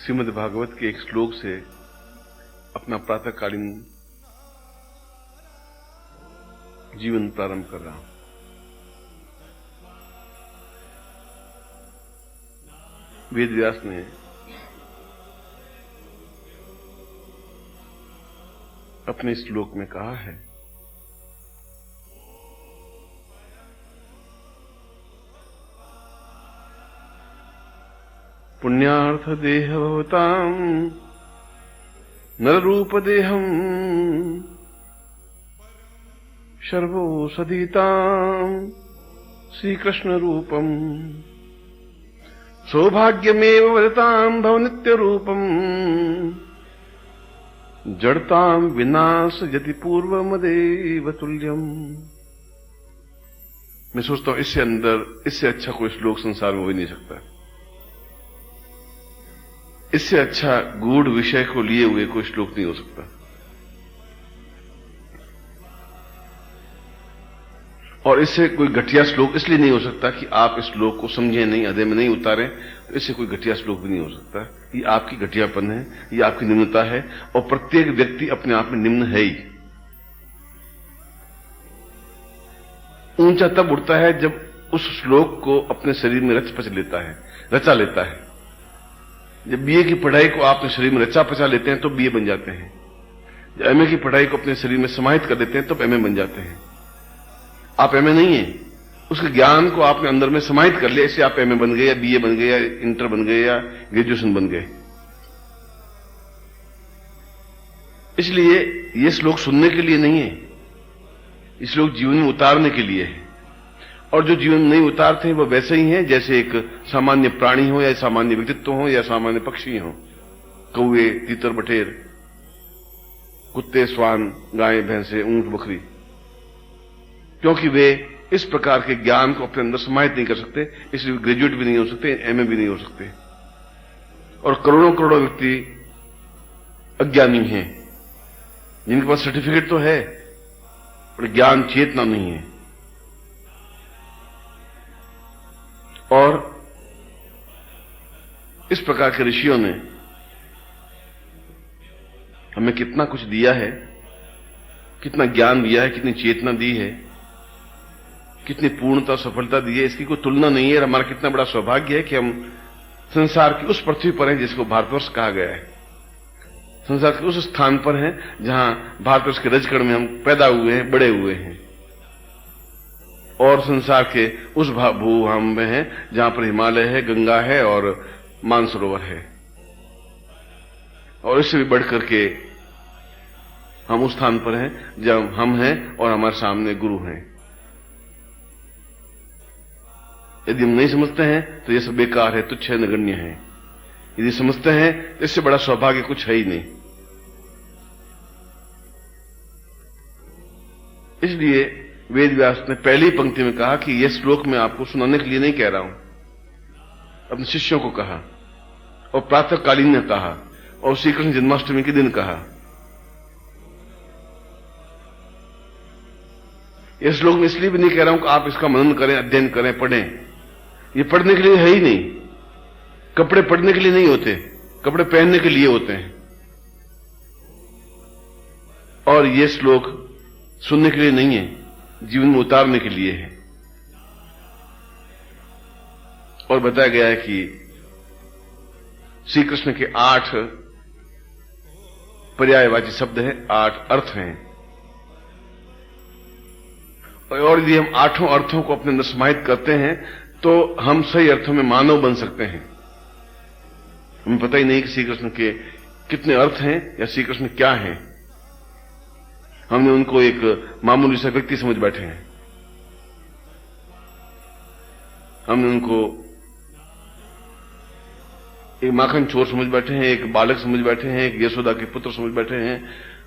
श्रीमद् भागवत के एक श्लोक से अपना प्रातःकालीन जीवन प्रारंभ कर रहा हूं। वेद व्यास ने अपने श्लोक में कहा है, पुण्यार्थ देह भवताम नररूप देहम सर्वोषधीताम श्रीकृष्ण रूपम सौभाग्यमेव वदताम भव नित्य रूपम जड़ताम विनाश यदि पूर्व मदेव तुल्यम। मैं सोचता हूं इससे अच्छा कोई श्लोक संसार में हो ही नहीं सकता। इससे अच्छा गूढ़ विषय को लिए हुए कोई श्लोक नहीं हो सकता। और इससे कोई घटिया श्लोक इसलिए नहीं हो सकता कि आप इस श्लोक को समझे नहीं, हृदय में नहीं उतारे, तो इससे कोई घटिया श्लोक भी नहीं हो सकता। ये आपकी घटियापन है, ये आपकी निम्नता है, और प्रत्येक व्यक्ति अपने आप में निम्न है ही। ऊंचा तब उठता है जब उस श्लोक को अपने शरीर में रचा लेता है। जब बीए की पढ़ाई को आप अपने शरीर में रचा पचा लेते हैं तो बीए बन जाते हैं। जब एमए की पढ़ाई को अपने शरीर में समाहित कर देते हैं तो एमए बन जाते हैं। आप एमए नहीं है, उसके ज्ञान को आपने अंदर में समाहित कर लिया, इससे आप एमए बन गए या बीए बन गए या इंटर बन गए या ग्रेजुएशन बन गए। इसलिए यह श्लोक सुनने के लिए नहीं है, ये श्लोक जीवन में उतारने के लिए है। और जो जीवन में नहीं उतारते हैं वो वैसे ही हैं जैसे एक सामान्य प्राणी हो या सामान्य व्यक्तित्व हो या सामान्य पक्षी हो, कौवे, तीतर, बटेर, कुत्ते, स्वान, गाय, भैंसे, ऊंट, बकरी। क्योंकि वे इस प्रकार के ज्ञान को अपने अंदर समाहित नहीं कर सकते, इसलिए ग्रेजुएट भी नहीं हो सकते, एमए भी नहीं हो सकते। और करोड़ों करोड़ों व्यक्ति अज्ञानी हैं जिनके पास सर्टिफिकेट तो है पर ज्ञान चेतना नहीं है। और इस प्रकार के ऋषियों ने हमें कितना कुछ दिया है, कितना ज्ञान दिया है, कितनी चेतना दी है, कितनी पूर्णता सफलता दी है, इसकी कोई तुलना नहीं है। और हमारा कितना बड़ा सौभाग्य है कि हम संसार की उस पृथ्वी पर हैं जिसको भारतवर्ष कहा गया है। संसार के उस स्थान पर हैं जहां भारतवर्ष के रजकण में हम पैदा हुए हैं, बड़े हुए हैं। और संसार के उस भूभाग में है जहां पर हिमालय है, गंगा है और मानसरोवर है। और इससे भी बढ़कर के हम उस स्थान पर हैं जब हम हैं और हमारे सामने गुरु हैं। यदि हम नहीं समझते हैं तो यह सब बेकार है, तुच्छ है, नगण्य है। यदि समझते हैं तो इससे बड़ा सौभाग्य कुछ है ही नहीं। इसलिए वेद व्यास ने पहली पंक्ति में कहा कि यह श्लोक मैं आपको सुनाने के लिए नहीं कह रहा हूं, अपने शिष्यों को कहा और प्रातःकालीन ने कहा और श्री कृष्ण जन्माष्टमी के दिन कहा। यह श्लोक मैं इसलिए भी नहीं कह रहा हूं कि आप इसका मनन करें, अध्ययन करें, पढ़ें। ये पढ़ने के लिए है ही नहीं। कपड़े पढ़ने के लिए नहीं होते, कपड़े पहनने के लिए होते हैं। और यह श्लोक सुनने के लिए नहीं है, जीवन में उतारने के लिए है। और बताया गया है कि श्री कृष्ण के 8 पर्यायवाची शब्द हैं, 8 अर्थ हैं। और यदि हम 8 अर्थों को अपने अंदर समाहित करते हैं तो हम सही अर्थों में मानव बन सकते हैं। हमें पता ही नहीं कि श्री कृष्ण के कितने अर्थ हैं या श्री कृष्ण क्या हैं। हमने उनको एक मामूली सा व्यक्ति समझ बैठे हैं। हमने उनको एक माखन चोर समझ बैठे हैं, एक बालक समझ बैठे हैं, एक यशोदा के पुत्र समझ बैठे हैं।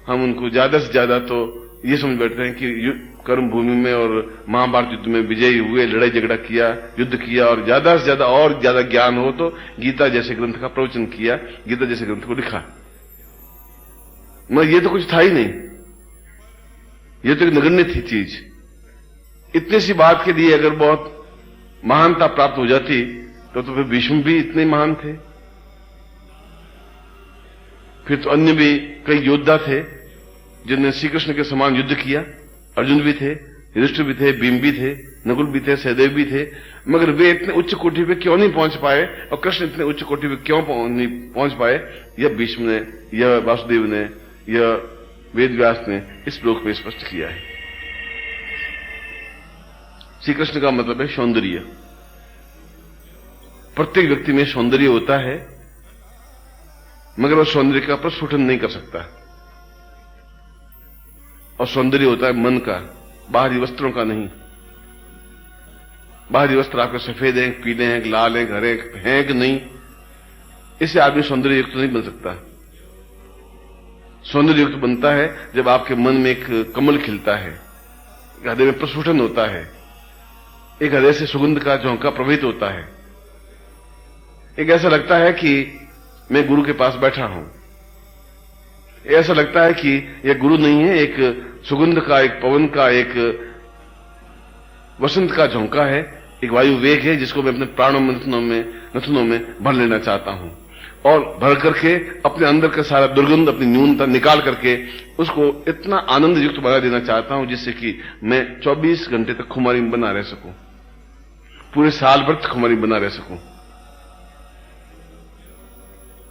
हम उनको ज्यादा से ज्यादा तो ये समझ बैठे हैं कि कर्म भूमि में और महाभारत युद्ध में विजयी हुए, लड़ाई झगड़ा किया, युद्ध किया, और ज्यादा से ज्यादा और ज्यादा ज्ञान हो तो गीता जैसे ग्रंथ का प्रवचन किया, गीता जैसे ग्रंथ को लिखा। मगर ये तो कुछ था ही नहीं, ये तो एक नगण्य थी चीज। इतनी सी बात के लिए अगर बहुत महानता प्राप्त हो जाती तो फिर भीष्म भी इतने महान थे। फिर तो अन्य भी कई योद्धा थे जिन्होंने श्री कृष्ण के समान युद्ध किया। अर्जुन भी थे, युधिष्ठिर भी थे, भीम भी थे, नकुल भी थे, सहदेव भी थे, मगर वे इतने उच्च कोटि पे क्यों नहीं पहुंच पाए और कृष्ण इतने उच्च कोटि पे क्यों नहीं पहुंच पाए, यह भीष्म ने, यह वासुदेव ने, यह वेदव्यास ने इस श्लोक में स्पष्ट किया है। श्री कृष्ण का मतलब है सौंदर्य। प्रत्येक व्यक्ति में सौंदर्य होता है, मगर वह सौंदर्य का प्रस्फुटन नहीं कर सकता। और सौंदर्य होता है मन का, बाहरी वस्त्रों का नहीं। बाहरी वस्त्र आपके सफेद हैं, पीले हैं, लाल हैं, हरे हैं कि नहीं, इससे आदमी सौंदर्य युक्त नहीं बन सकता। सौंदर्य युक्त बनता है जब आपके मन में एक कमल खिलता है, एक हृदय में प्रस्फुटन होता है, एक हृदय से सुगंध का झोंका प्रवहित होता है, एक ऐसा लगता है कि मैं गुरु के पास बैठा हूं, ऐसा लगता है कि यह गुरु नहीं है, एक सुगंध का, एक पवन का, एक वसंत का झोंका है, एक वायु वेग है जिसको मैं अपने प्राणों में, नथनों में भर लेना चाहता हूं और भर करके अपने अंदर का सारा दुर्गंध, अपनी न्यूनता निकाल करके उसको इतना आनंद युक्त बना देना चाहता हूं जिससे कि मैं 24 घंटे तक खुमारी में बना रह सकूं, पूरे साल भर तक खुमारी बना रह सकूं।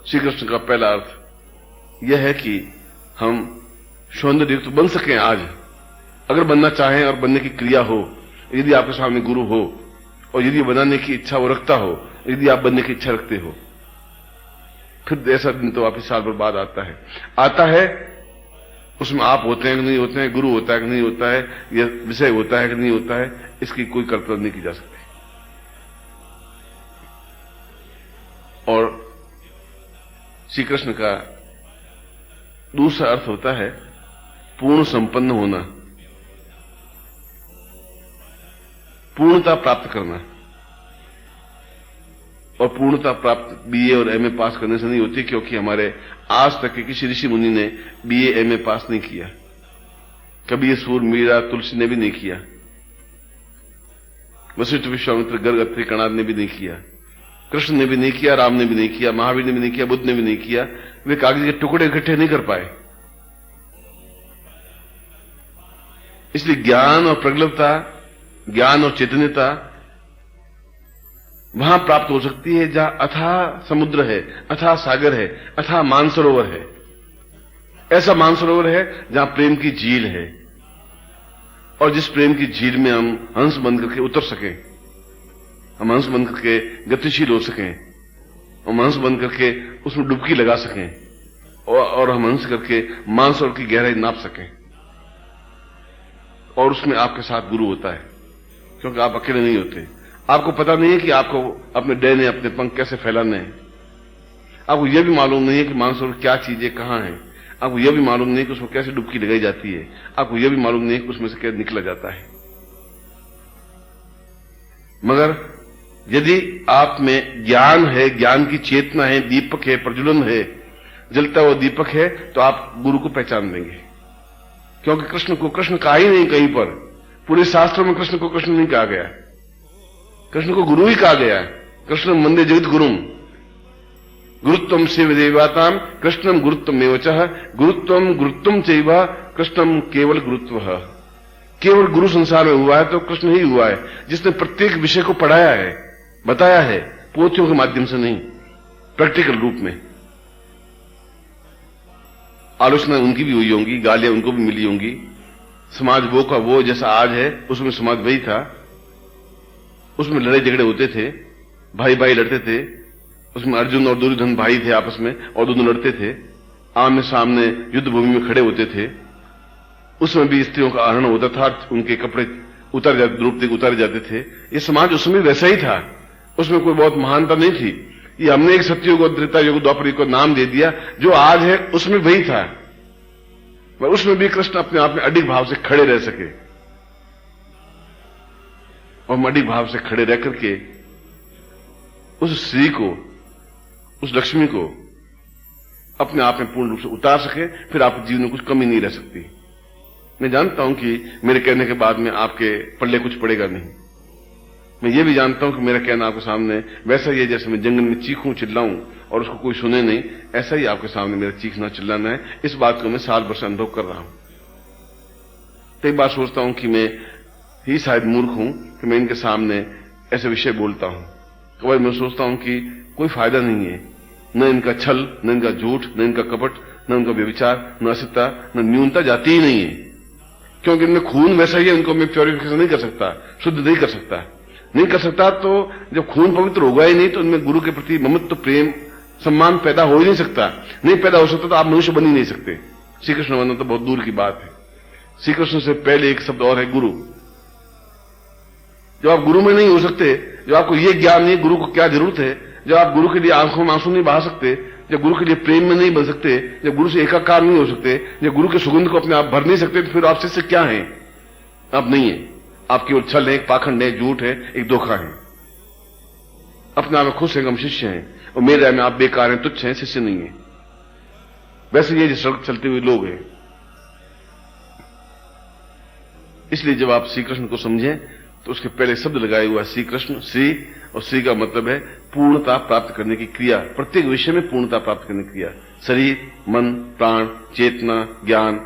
श्री कृष्ण का पहला अर्थ यह है कि हम सौंदर्य युक्त बन सकें आज, अगर बनना चाहें और बनने की क्रिया हो, यदि आपके सामने गुरु हो और यदि बनाने की इच्छा वो रखता हो, यदि आप बनने की इच्छा रखते हो, फिर ऐसा दिन तो वापिस साल भर बाद आता है। उसमें आप होते हैं कि नहीं होते हैं, गुरु होता है कि नहीं होता है, यह विषय होता है कि नहीं होता है, इसकी कोई कल्पना नहीं की जा सकती। और श्री कृष्ण का दूसरा अर्थ होता है पूर्ण संपन्न होना, पूर्णता प्राप्त करना। और पूर्णता प्राप्त बीए और एमए पास करने से नहीं होती, क्योंकि हमारे आज तक के किसी ऋषि मुनि ने बीए एमए पास नहीं किया, कबीर, सूर, मीरा, तुलसी ने भी नहीं किया, वशिष्ठ, विश्वामित्र, गर्ग, अत्रि, कणाद ने भी नहीं किया, कृष्ण ने भी नहीं किया, राम ने भी नहीं किया, महावीर ने भी नहीं किया, बुद्ध ने भी नहीं किया। वे कागज के टुकड़े इकट्ठे नहीं कर पाए। इसलिए ज्ञान और प्रगल्भता, ज्ञान और चैतन्यता वहां प्राप्त हो सकती है जहां अथाह समुद्र है, अथाह सागर है, अथाह मानसरोवर है। ऐसा मानसरोवर है जहां प्रेम की झील है, और जिस प्रेम की झील में हम हंस बन करके उतर सकें, हम हंस बन करके गतिशील हो सकें, हम हंस बन करके उसमें डुबकी लगा सकें, और हम हंस करके मानसरोवर की गहराई नाप सकें। और उसमें आपके साथ गुरु होता है, क्योंकि आप अकेले नहीं होते। आपको पता नहीं है कि आपको अपने डैने अपने पंख कैसे फैलाने हैं। आपको यह भी मालूम नहीं है कि मानसरोवर क्या चीजें कहां हैं। आपको यह भी मालूम नहीं है कि उसमें कैसे डुबकी लगाई जाती है। आपको यह भी मालूम नहीं है कि उसमें से कैसे निकला जाता है। मगर यदि आप में ज्ञान है, ज्ञान की चेतना है, दीपक है, प्रज्वलन है, जलता हुआ दीपक है, तो आप गुरु को पहचान देंगे। क्योंकि कृष्ण को कृष्ण कहा ही नहीं कहीं पर, पूरे शास्त्रों में कृष्ण को कृष्ण नहीं कहा गया, कृष्ण को गुरु ही कहा गया है। कृष्ण मंदे जगत गुरुम, गुरुत्वम शिव देवाताम कृष्णम गुरुत्वम एवचः, गुरुत्वम गुरुत्वम चैव कृष्णम केवल गुरुत्व। केवल गुरु संसार में हुआ है तो कृष्ण ही हुआ है, जिसने प्रत्येक विषय को पढ़ाया है, बताया है, पोथियों के माध्यम से नहीं, प्रैक्टिकल रूप में। आलोचना उनकी भी हुई होंगी, गालियां उनको भी मिली होंगी। समाज वो का वो जैसा आज है, उसमें समाज वही था। उसमें लड़ाई झगड़े होते थे, भाई भाई लड़ते थे। उसमें अर्जुन और दुर्योधन भाई थे आपस में, और दोनों लड़ते थे, आमने सामने युद्ध भूमि में खड़े होते थे। उसमें भी स्त्रियों का आहरण होता था, उनके कपड़े उतर जाते, द्रौपदी को उतारे जाते थे। ये समाज उसमें वैसा ही था, उसमें कोई बहुत महानता नहीं थी। ये हमने एक सत्ययुग और त्रेता युग, द्वापर युग को नाम दे दिया। जो आज है उसमें वही था, पर उसमें भी कृष्ण अपने आप में अडिग भाव से खड़े रह सके, और हम अडिग भाव से खड़े रह करके उस श्री को, उस लक्ष्मी को अपने आप में पूर्ण रूप से उतार सके, फिर आपके जीवन में कुछ कमी नहीं रह सकती। मैं जानता हूं कि मेरे कहने के बाद में आपके पल्ले कुछ पड़ेगा नहीं। मैं ये भी जानता हूं कि मेरा कहना आपके सामने वैसा ही है जैसे मैं जंगल में चीखूं, चिल्लाऊं और उसको कोई सुने नहीं, ऐसा ही आपके सामने मेरा चीखना चिल्लाना है। इस बात को मैं साल भर से अनुभव कर रहा हूं। कई बार सोचता हूं कि मैं ही शायद मूर्ख हूं कि मैं इनके सामने ऐसे विषय बोलता हूं। कई बार मैं सोचता हूं कि कोई फायदा नहीं है, न इनका छल, न इनका झूठ, न इनका कपट, न उनका व्यभिचार, न असिता, न न्यूनता जाती ही नहीं है, क्योंकि इनमें खून वैसा ही है। इनको मैं प्योरिफिकेशन नहीं कर सकता, शुद्ध नहीं कर सकता, नहीं कर सकता। तो जब खून पवित्र होगा ही नहीं तो इनमें गुरु के प्रति ममत्व, प्रेम, सम्मान पैदा हो ही नहीं सकता। नहीं पैदा हो सकता तो आप मनुष्य बन ही नहीं सकते। श्री कृष्ण वंदना तो बहुत दूर की बात है। श्री कृष्ण से पहले एक शब्द और है, गुरु। जब आप गुरु में नहीं हो सकते, जब आपको ये ज्ञान नहीं गुरु को क्या जरूरत है, जब आप गुरु के लिए आंखों में आंसू नहीं बहा सकते, जब गुरु के लिए प्रेम में नहीं बन सकते, जब गुरु से एकाकार नहीं हो सकते, जब गुरु के सुगंध को अपने आप भर नहीं सकते, तो फिर आप शिष्य क्या हैं? आप नहीं है। आप केवल छल है, एक पाखंड है, झूठ है, एक धोखा है। अपने आप में खुश है, हम शिष्य हैं, और मेरे राय में आप बेकार हैं, तुच्छ हैं, शिष्य नहीं है। वैसे ये सड़क चलते हुए लोग हैं। इसलिए जब आप श्री कृष्ण को समझें तो उसके पहले शब्द लगाए हुआ श्री कृष्ण, श्री, और श्री का मतलब है पूर्णता प्राप्त करने की क्रिया। प्रत्येक विषय में पूर्णता प्राप्त करने की क्रिया। शरीर, मन, प्राण, चेतना, ज्ञान,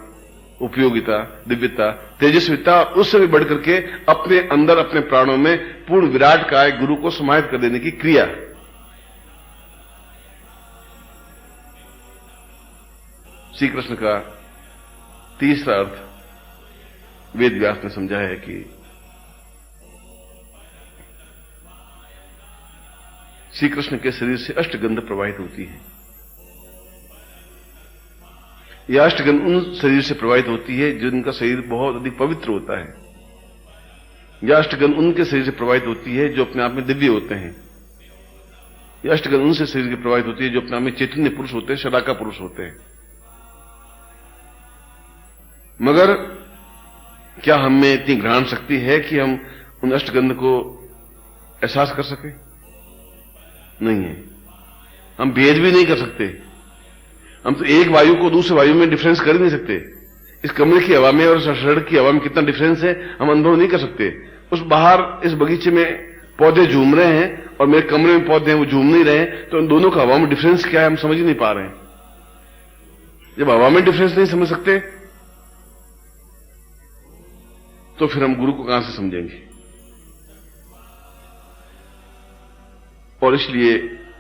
उपयोगिता, दिव्यता, तेजस्विता, उससे भी बढ़कर के अपने अंदर, अपने प्राणों में पूर्ण विराट काय गुरु को समाहित कर देने की क्रिया। श्री कृष्ण का तीसरा अर्थ वेद व्यास ने समझाया है कि श्री कृष्ण के शरीर से अष्टगंध प्रवाहित होती है। यह अष्टगंध उन शरीर से प्रवाहित होती है जिनका शरीर बहुत अधिक पवित्र होता है। यह अष्टगंध उनके शरीर से प्रवाहित होती है जो अपने आप में दिव्य होते हैं। यह अष्टगंध उनसे शरीर से प्रवाहित होती है जो अपने आप में चैतन्य पुरुष होते हैं, शलाका पुरुष होते हैं। मगर क्या हम में इतनी घ्राण शक्ति है कि हम उन अष्टगंध को एहसास कर सके? नहीं है। हम भेद भी नहीं कर सकते। हम तो एक वायु को दूसरे वायु में डिफरेंस कर ही नहीं सकते। इस कमरे की हवा में और सड़क की हवा में कितना डिफरेंस है हम अनुभव नहीं कर सकते। उस बाहर इस बगीचे में पौधे झूम रहे हैं और मेरे कमरे में पौधे हैं वो झूम नहीं रहे हैं, तो उन दोनों का हवा में डिफरेंस क्या है हम समझ ही नहीं पा रहे हैं। जब हवा में डिफरेंस नहीं समझ सकते तो फिर हम गुरु को कहां से समझेंगे? और इसलिए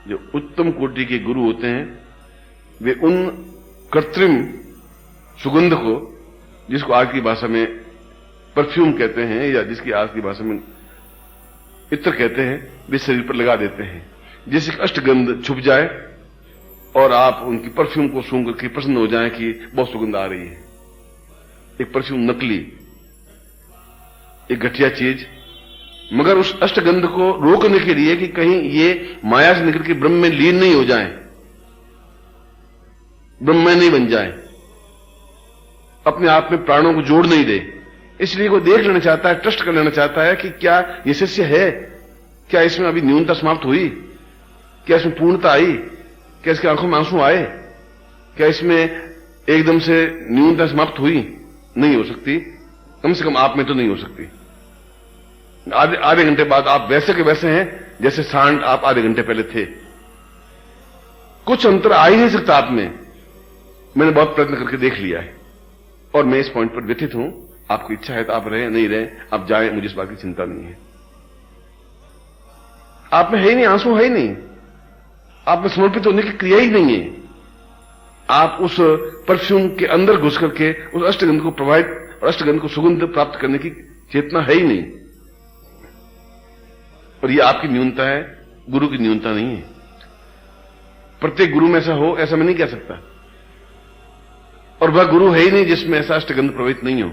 जो उत्तम कोटि के गुरु होते हैं वे उन कृत्रिम सुगंध को, जिसको आज की भाषा में परफ्यूम कहते हैं या जिसकी आज की भाषा में इत्र कहते हैं, वे शरीर पर लगा देते हैं जिससे अष्टगंध छुप जाए और आप उनकी परफ्यूम को सूंघ करके प्रसन्न हो जाएं कि बहुत सुगंध आ रही है। एक परफ्यूम नकली, एक घटिया चीज, मगर उस अष्टगंध को रोकने के लिए कि कहीं ये माया से निकल के ब्रह्म में लीन नहीं हो जाए, ब्रह्म में नहीं बन जाए, अपने आप में प्राणों को जोड़ नहीं दे, इसलिए वो देख लेना चाहता है, ट्रस्ट कर लेना चाहता है कि क्या ये शिष्य है, क्या इसमें अभी न्यूनता समाप्त हुई, क्या इसमें पूर्णता आई, क्या इसकी आंखों में आंसू आए, क्या इसमें एकदम से न्यूनता समाप्त हुई? नहीं हो सकती, कम से कम आप में तो नहीं हो सकती। आधे घंटे बाद आप वैसे के वैसे हैं जैसे सांड आप आधे घंटे पहले थे। कुछ अंतर आ ही नहीं सकता आप में। मैंने बहुत प्रयत्न करके देख लिया है और मैं इस पॉइंट पर व्यथित हूं। आपकी इच्छा है तो आप रहे, नहीं रहे आप जाएं, मुझे इस बात की चिंता नहीं है। आप में है ही नहीं, आंसू है ही नहीं, आप में समर्पित होने की क्रिया ही नहीं है। आप उस परफ्यूम के अंदर घुस करके उस अष्टगंध को प्रवाहित और अष्टगंध को सुगंध प्राप्त करने की चेतना है ही नहीं। और ये आपकी न्यूनता है, गुरु की न्यूनता नहीं है। प्रत्येक गुरु में ऐसा हो ऐसा मैं नहीं कह सकता, और वह गुरु है ही नहीं जिसमें ऐसा अष्टगंध प्रवाहित नहीं हो।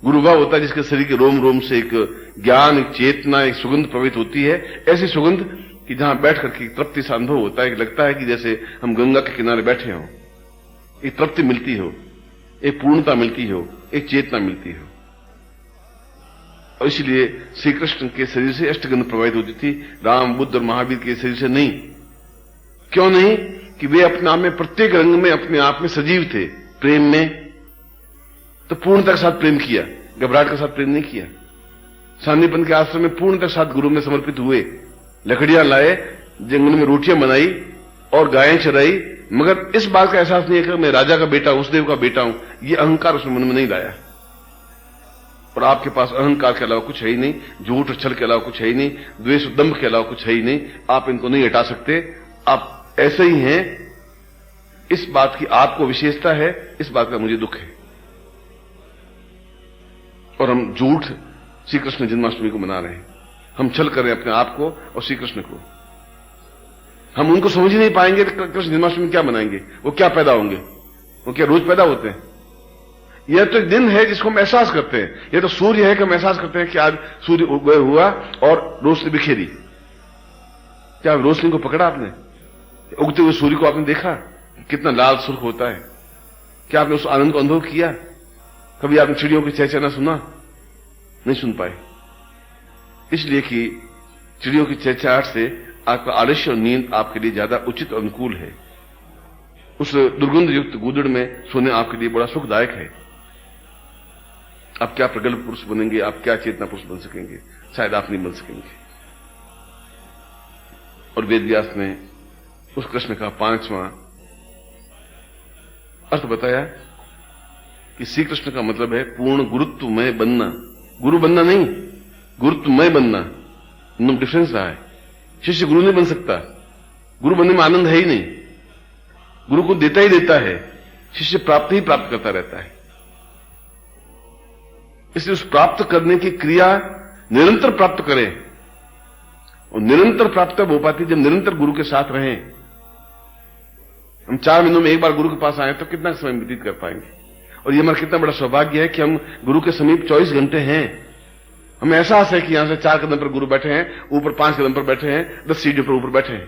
गुरु वह होता है जिसके शरीर के रोम रोम से एक ज्ञान, एक चेतना, एक सुगंध प्रवाहित होती है, ऐसी सुगंध कि जहां बैठ करके तृप्ति सा अनुभव होता है कि लगता है कि जैसे हम गंगा के किनारे बैठे हों। एक तृप्ति मिलती हो, एक पूर्णता मिलती हो, एक चेतना मिलती हो। और इसलिए श्री कृष्ण के शरीर से अष्टगंध प्रवाहित होती थी, राम, बुद्ध और महावीर के शरीर से नहीं। क्यों नहीं? कि वे अपने आप में प्रत्येक रंग में अपने आप में सजीव थे। प्रेम में तो पूर्णता के साथ प्रेम किया, घबराहट के साथ प्रेम नहीं किया। सांदीपन के आश्रम में पूर्णता के साथ गुरु में समर्पित हुए, लकड़ियां लाए जंगल में रोटियां बनाई और गायें चराई, मगर इस बात का एहसास नहीं है कि मैं राजा का बेटा, उस देव का बेटा हूं। ये अहंकार उसने मन में नहीं लाया। और आपके पास अहंकार के अलावा कुछ है ही नहीं, झूठ और छल के अलावा कुछ है ही नहीं, द्वेष और दंभ के अलावा कुछ है ही नहीं। आप इनको नहीं हटा सकते, आप ऐसे ही हैं। इस बात की आपको विशेषता है, इस बात का मुझे दुख है। और हम झूठ श्री कृष्ण जन्माष्टमी को मना रहे हैं, हम छल कर रहे हैं अपने आप को और श्री कृष्ण को। हम उनको समझ ही नहीं पाएंगे तो कृष्ण जन्माष्टमी क्या मनाएंगे? वो क्या पैदा होंगे? वो क्या रोज पैदा होते हैं? यह तो एक दिन है जिसको हम एहसास करते हैं। यह तो सूर्य है कि हम एहसास करते हैं कि आज सूर्य उदय हुआ और रोशनी बिखेरी। क्या रोशनी को पकड़ा आपने? उगते हुए सूर्य को आपने देखा कितना लाल सुर्ख होता है? क्या आपने उस आनंद को अनुभव किया? कभी आपने चिड़ियों की चहचहाना सुना? नहीं सुन पाए, इसलिए कि चिड़ियों की चहचहाहट से आपका आलस्य और नींद आपके लिए ज्यादा उचित और अनुकूल है। उस दुर्गंध युक्त गूदड़ में सोने आपके लिए बड़ा सुखदायक है। आप क्या प्रगल्भ पुरुष बनेंगे, आप क्या चेतना पुरुष बन सकेंगे? शायद आप नहीं बन सकेंगे। और वेद व्यास ने उस कृष्ण का 5वां अर्थ बताया कि श्री कृष्ण का मतलब है पूर्ण गुरुत्वमय बनना। गुरु बनना नहीं, गुरुत्वमय बनना। नो डिफरेंस रहा है। शिष्य गुरु नहीं बन सकता, गुरु बनने में आनंद है ही नहीं। गुरु को देता ही देता है, शिष्य प्राप्त ही प्राप्त करता रहता है। इसलिए उस प्राप्त करने की क्रिया निरंतर प्राप्त करें। और निरंतर प्राप्त हो पाती जब निरंतर गुरु के साथ रहें। हम 4 महीनों में एक बार गुरु के पास आए तो कितना समय व्यतीत कर पाएंगे? और ये हमारा कितना बड़ा सौभाग्य है कि हम गुरु के समीप 24 घंटे हैं। हमें एहसास है कि यहां से 4 कदम पर गुरु बैठे हैं, ऊपर 5 कदम पर बैठे हैं, 10 सीढ़ियों पर ऊपर बैठे हैं।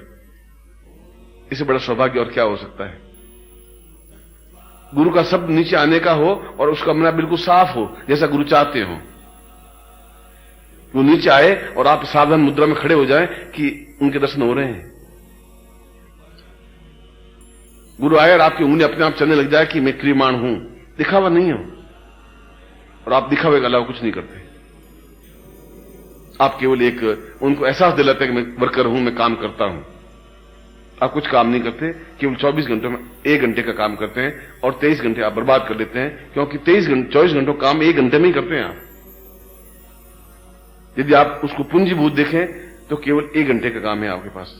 इससे बड़ा सौभाग्य और क्या हो सकता है? गुरु का शब्द नीचे आने का हो और उसका कमरा बिल्कुल साफ हो, जैसा गुरु चाहते हो। वो नीचे आए और आप सावधान मुद्रा में खड़े हो जाएं कि उनके दर्शन हो रहे हैं। गुरु आए और आपकी उंगली अपने आप चलने लग जाए कि मैं क्रियमाण हूं, दिखावा नहीं हो। और आप दिखावे के अलावा कुछ नहीं करते। आप केवल एक उनको एहसास दिलाते हैं कि मैं वर्कर हूं, मैं काम करता हूं। आप कुछ काम नहीं करते, केवल 24 घंटों में 1 घंटे का काम करते हैं और 23 घंटे आप बर्बाद कर देते हैं, क्योंकि 24 घंटों काम 1 घंटे में ही करते हैं आप। यदि आप उसको पूंजीभूत देखें तो केवल 1 घंटे का काम है आपके पास।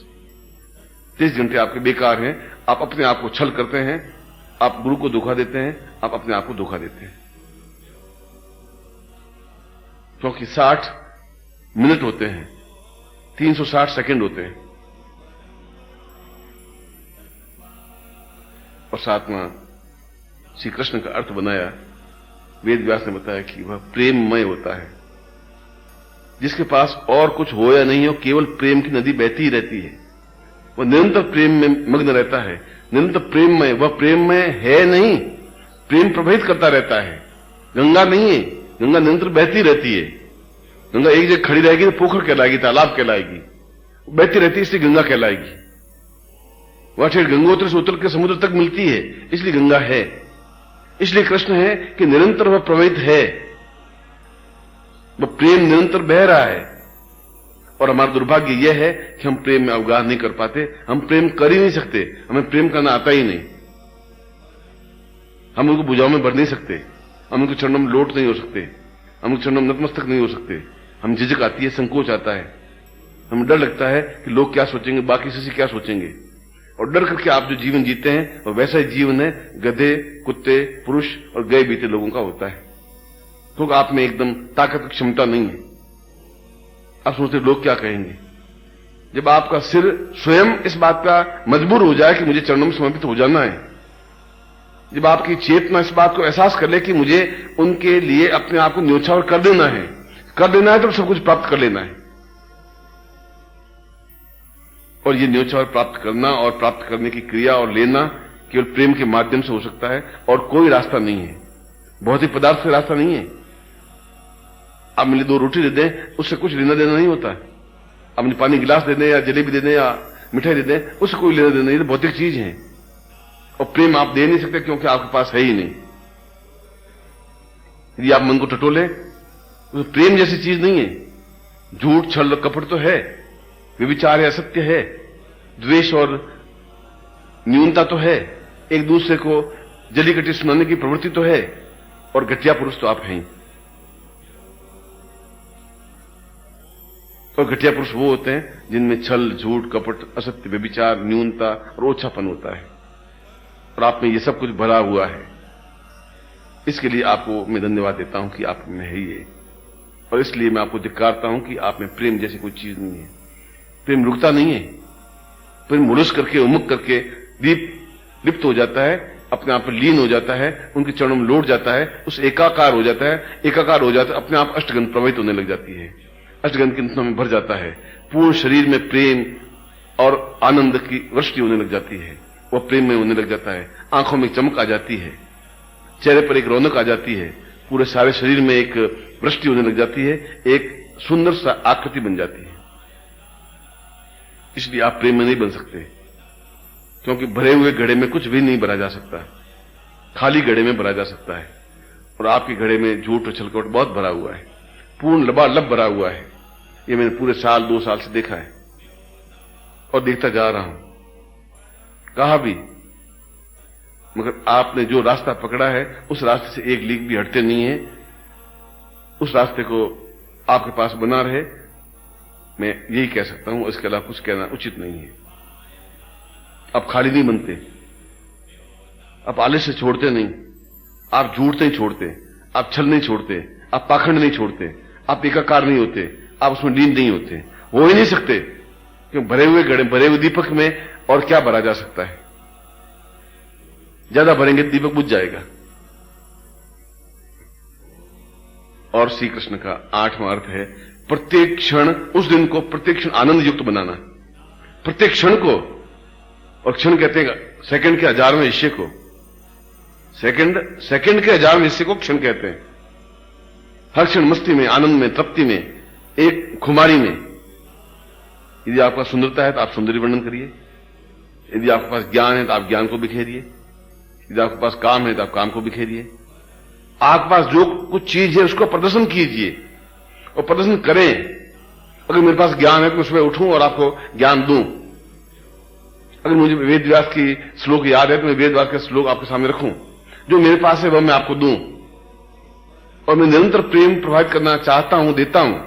23 घंटे आपके बेकार हैं। आप अपने आप को छल करते हैं, आप गुरु को धोखा देते हैं, आप अपने आप को धोखा देते हैं। क्योंकि 60 मिनट होते हैं, 360 सेकंड होते हैं। और 7वां श्री कृष्ण का अर्थ बनाया, वेद व्यास ने बताया कि वह प्रेममय होता है। जिसके पास और कुछ हो या नहीं हो, केवल प्रेम की नदी बहती ही रहती है। वह निरंतर प्रेम में मग्न रहता है, निरंतर प्रेममय। वह प्रेममय है नहीं, प्रेम प्रभावित करता रहता है। गंगा नहीं है, गंगा निरंतर बहती रहती है। गंगा एक जगह खड़ी रहेगी तो पोखर कहलाएगी, तालाब कहलाएगी, बहती रहती है, इसलिए गंगा कहलाएगी। वह ठेठ गंगोत्री से उतर के समुद्र तक मिलती है, इसलिए गंगा है। इसलिए कृष्ण है कि निरंतर वह प्रवाहित है, वह प्रेम निरंतर बह रहा है। और हमारा दुर्भाग्य यह है कि हम प्रेम में अवगाह नहीं कर पाते। हम प्रेम कर ही नहीं सकते, हमें प्रेम करना आता ही नहीं। हम उनको भुजाओं में भर नहीं सकते, हम उनके चरणों में लोट नहीं हो सकते, हम उनके चरणों में नतमस्तक नहीं हो सकते। हम झिझक आती है, संकोच आता है, हमें डर लगता है कि लोग क्या सोचेंगे, बाकी से क्या सोचेंगे। और डर करके आप जो जीवन जीते हैं वो वैसा ही जीवन है गधे, कुत्ते, पुरुष और गए बीते लोगों का होता है। तो आप में एकदम ताकत की क्षमता नहीं है। आप सोचते लोग क्या कहेंगे। जब आपका सिर स्वयं इस बात का मजबूर हो जाए कि मुझे चरणों में समर्पित हो जाना है, जब आपकी चेतना इस बात को एहसास कर ले कि मुझे उनके लिए अपने आप को न्योछावर कर देना है तो सब कुछ प्राप्त कर लेना है। और ये न्योछावर प्राप्त करना और प्राप्त करने की क्रिया और लेना केवल प्रेम के माध्यम से हो सकता है, और कोई रास्ता नहीं है, भौतिक पदार्थ से रास्ता नहीं है। आप मुझे 2 रोटी दे दें, उससे कुछ लेना देना नहीं होता। आप मुझे पानी गिलास दे दें या जलेबी दे दें या मिठाई दे दें, उससे कोई लेना देना नहीं, ये तो भौतिक चीज है। और प्रेम आप दे नहीं सकते क्योंकि आपके पास है ही नहीं। यदि आप मन को टटोले तो प्रेम जैसी चीज नहीं है। झूठ, छल, कपट तो है, व्यभिचार है, असत्य है, द्वेष और न्यूनता तो है, एक दूसरे को जली कटी सुनाने की प्रवृत्ति तो है, और घटिया पुरुष तो आप हैं। और घटिया पुरुष वो होते हैं जिनमें छल, झूठ, कपट, असत्य, व्यभिचार, न्यूनता और ओछापन होता है, और आप में ये सब कुछ भरा हुआ है। इसके लिए आपको मैं धन्यवाद देता हूं कि आप में है ये, और इसलिए मैं आपको धिक्कारता हूं कि आप में प्रेम जैसी कोई चीज नहीं है। प्रेम रुकता नहीं है, प्रेम मुलुस करके, उमुक करके लिप्त हो जाता है, अपने आप में लीन हो जाता है, उनके चरणों में लौट जाता है, उस एकाकार हो जाता है, अपने आप अष्टगंध प्रवाहित होने लग जाती है, अष्टगंध की नदियों में भर जाता है, पूर्ण शरीर में प्रेम और आनंद की वृष्टि होने लग जाती है, वह प्रेम में होने लग जाता है, आंखों में चमक आ जाती है, चेहरे पर एक रौनक आ जाती है, पूरे सारे शरीर में एक वृष्टि होने लग जाती है, एक सुंदर सा आकृति बन जाती है। इसलिए आप प्रेम में नहीं बन सकते, क्योंकि भरे हुए घड़े में कुछ भी नहीं भरा जा सकता, खाली घड़े में भरा जा सकता है, और आपके घड़े में झूठ और छलकपट बहुत भरा हुआ है, पूर्ण लबालब भरा हुआ है। ये मैंने पूरे साल 2 साल से देखा है और देखता जा रहा हूं, कहा भी, मगर आपने जो रास्ता पकड़ा है उस रास्ते से एक लीक भी हटते नहीं है, उस रास्ते को आपके पास बना रहे, मैं यही कह सकता हूं, इसके अलावा कुछ कहना उचित नहीं है। आप खाली नहीं बनते, आप आलस्य छोड़ते नहीं, आप झूठ नहीं छोड़ते, आप छल नहीं छोड़ते, आप पाखंड नहीं छोड़ते, आप एकाकार नहीं होते, आप उसमें लीन नहीं होते, हो ही नहीं सकते, क्योंकि भरे हुए घड़े, भरे हुए दीपक में और क्या भरा जा सकता है? ज्यादा भरेंगे दीपक बुझ जाएगा। और श्री कृष्ण का 8वां अर्थ है प्रत्येक क्षण, उस दिन को प्रत्येक क्षण आनंद युक्त बनाना, प्रत्येक क्षण को, और क्षण कहते हैं सेकंड के 1000वें हिस्से को, सेकंड के 1000वें हिस्से को क्षण कहते हैं। हर क्षण मस्ती में, आनंद में, तृप्ति में, एक खुमारी में। यदि आपका सुंदरता है तो आप सौंदर्य वर्णन करिए, यदि आपके पास ज्ञान है तो आप ज्ञान को बिखेरिए, यदि आपके पास काम है तो आप काम को बिखेरिए, आपके पास जो कुछ चीज है उसको प्रदर्शन कीजिए और प्रदर्शन करें। अगर मेरे पास ज्ञान है तो मैं सुबह उठूं और आपको ज्ञान दूं, अगर मुझे वेद व्यास की श्लोक याद है तो मैं वेद व्यास का श्लोक आपके सामने रखूं, जो मेरे पास है वह मैं आपको दूं, और मैं निरंतर प्रेम प्रभावित करना चाहता हूं, देता हूं,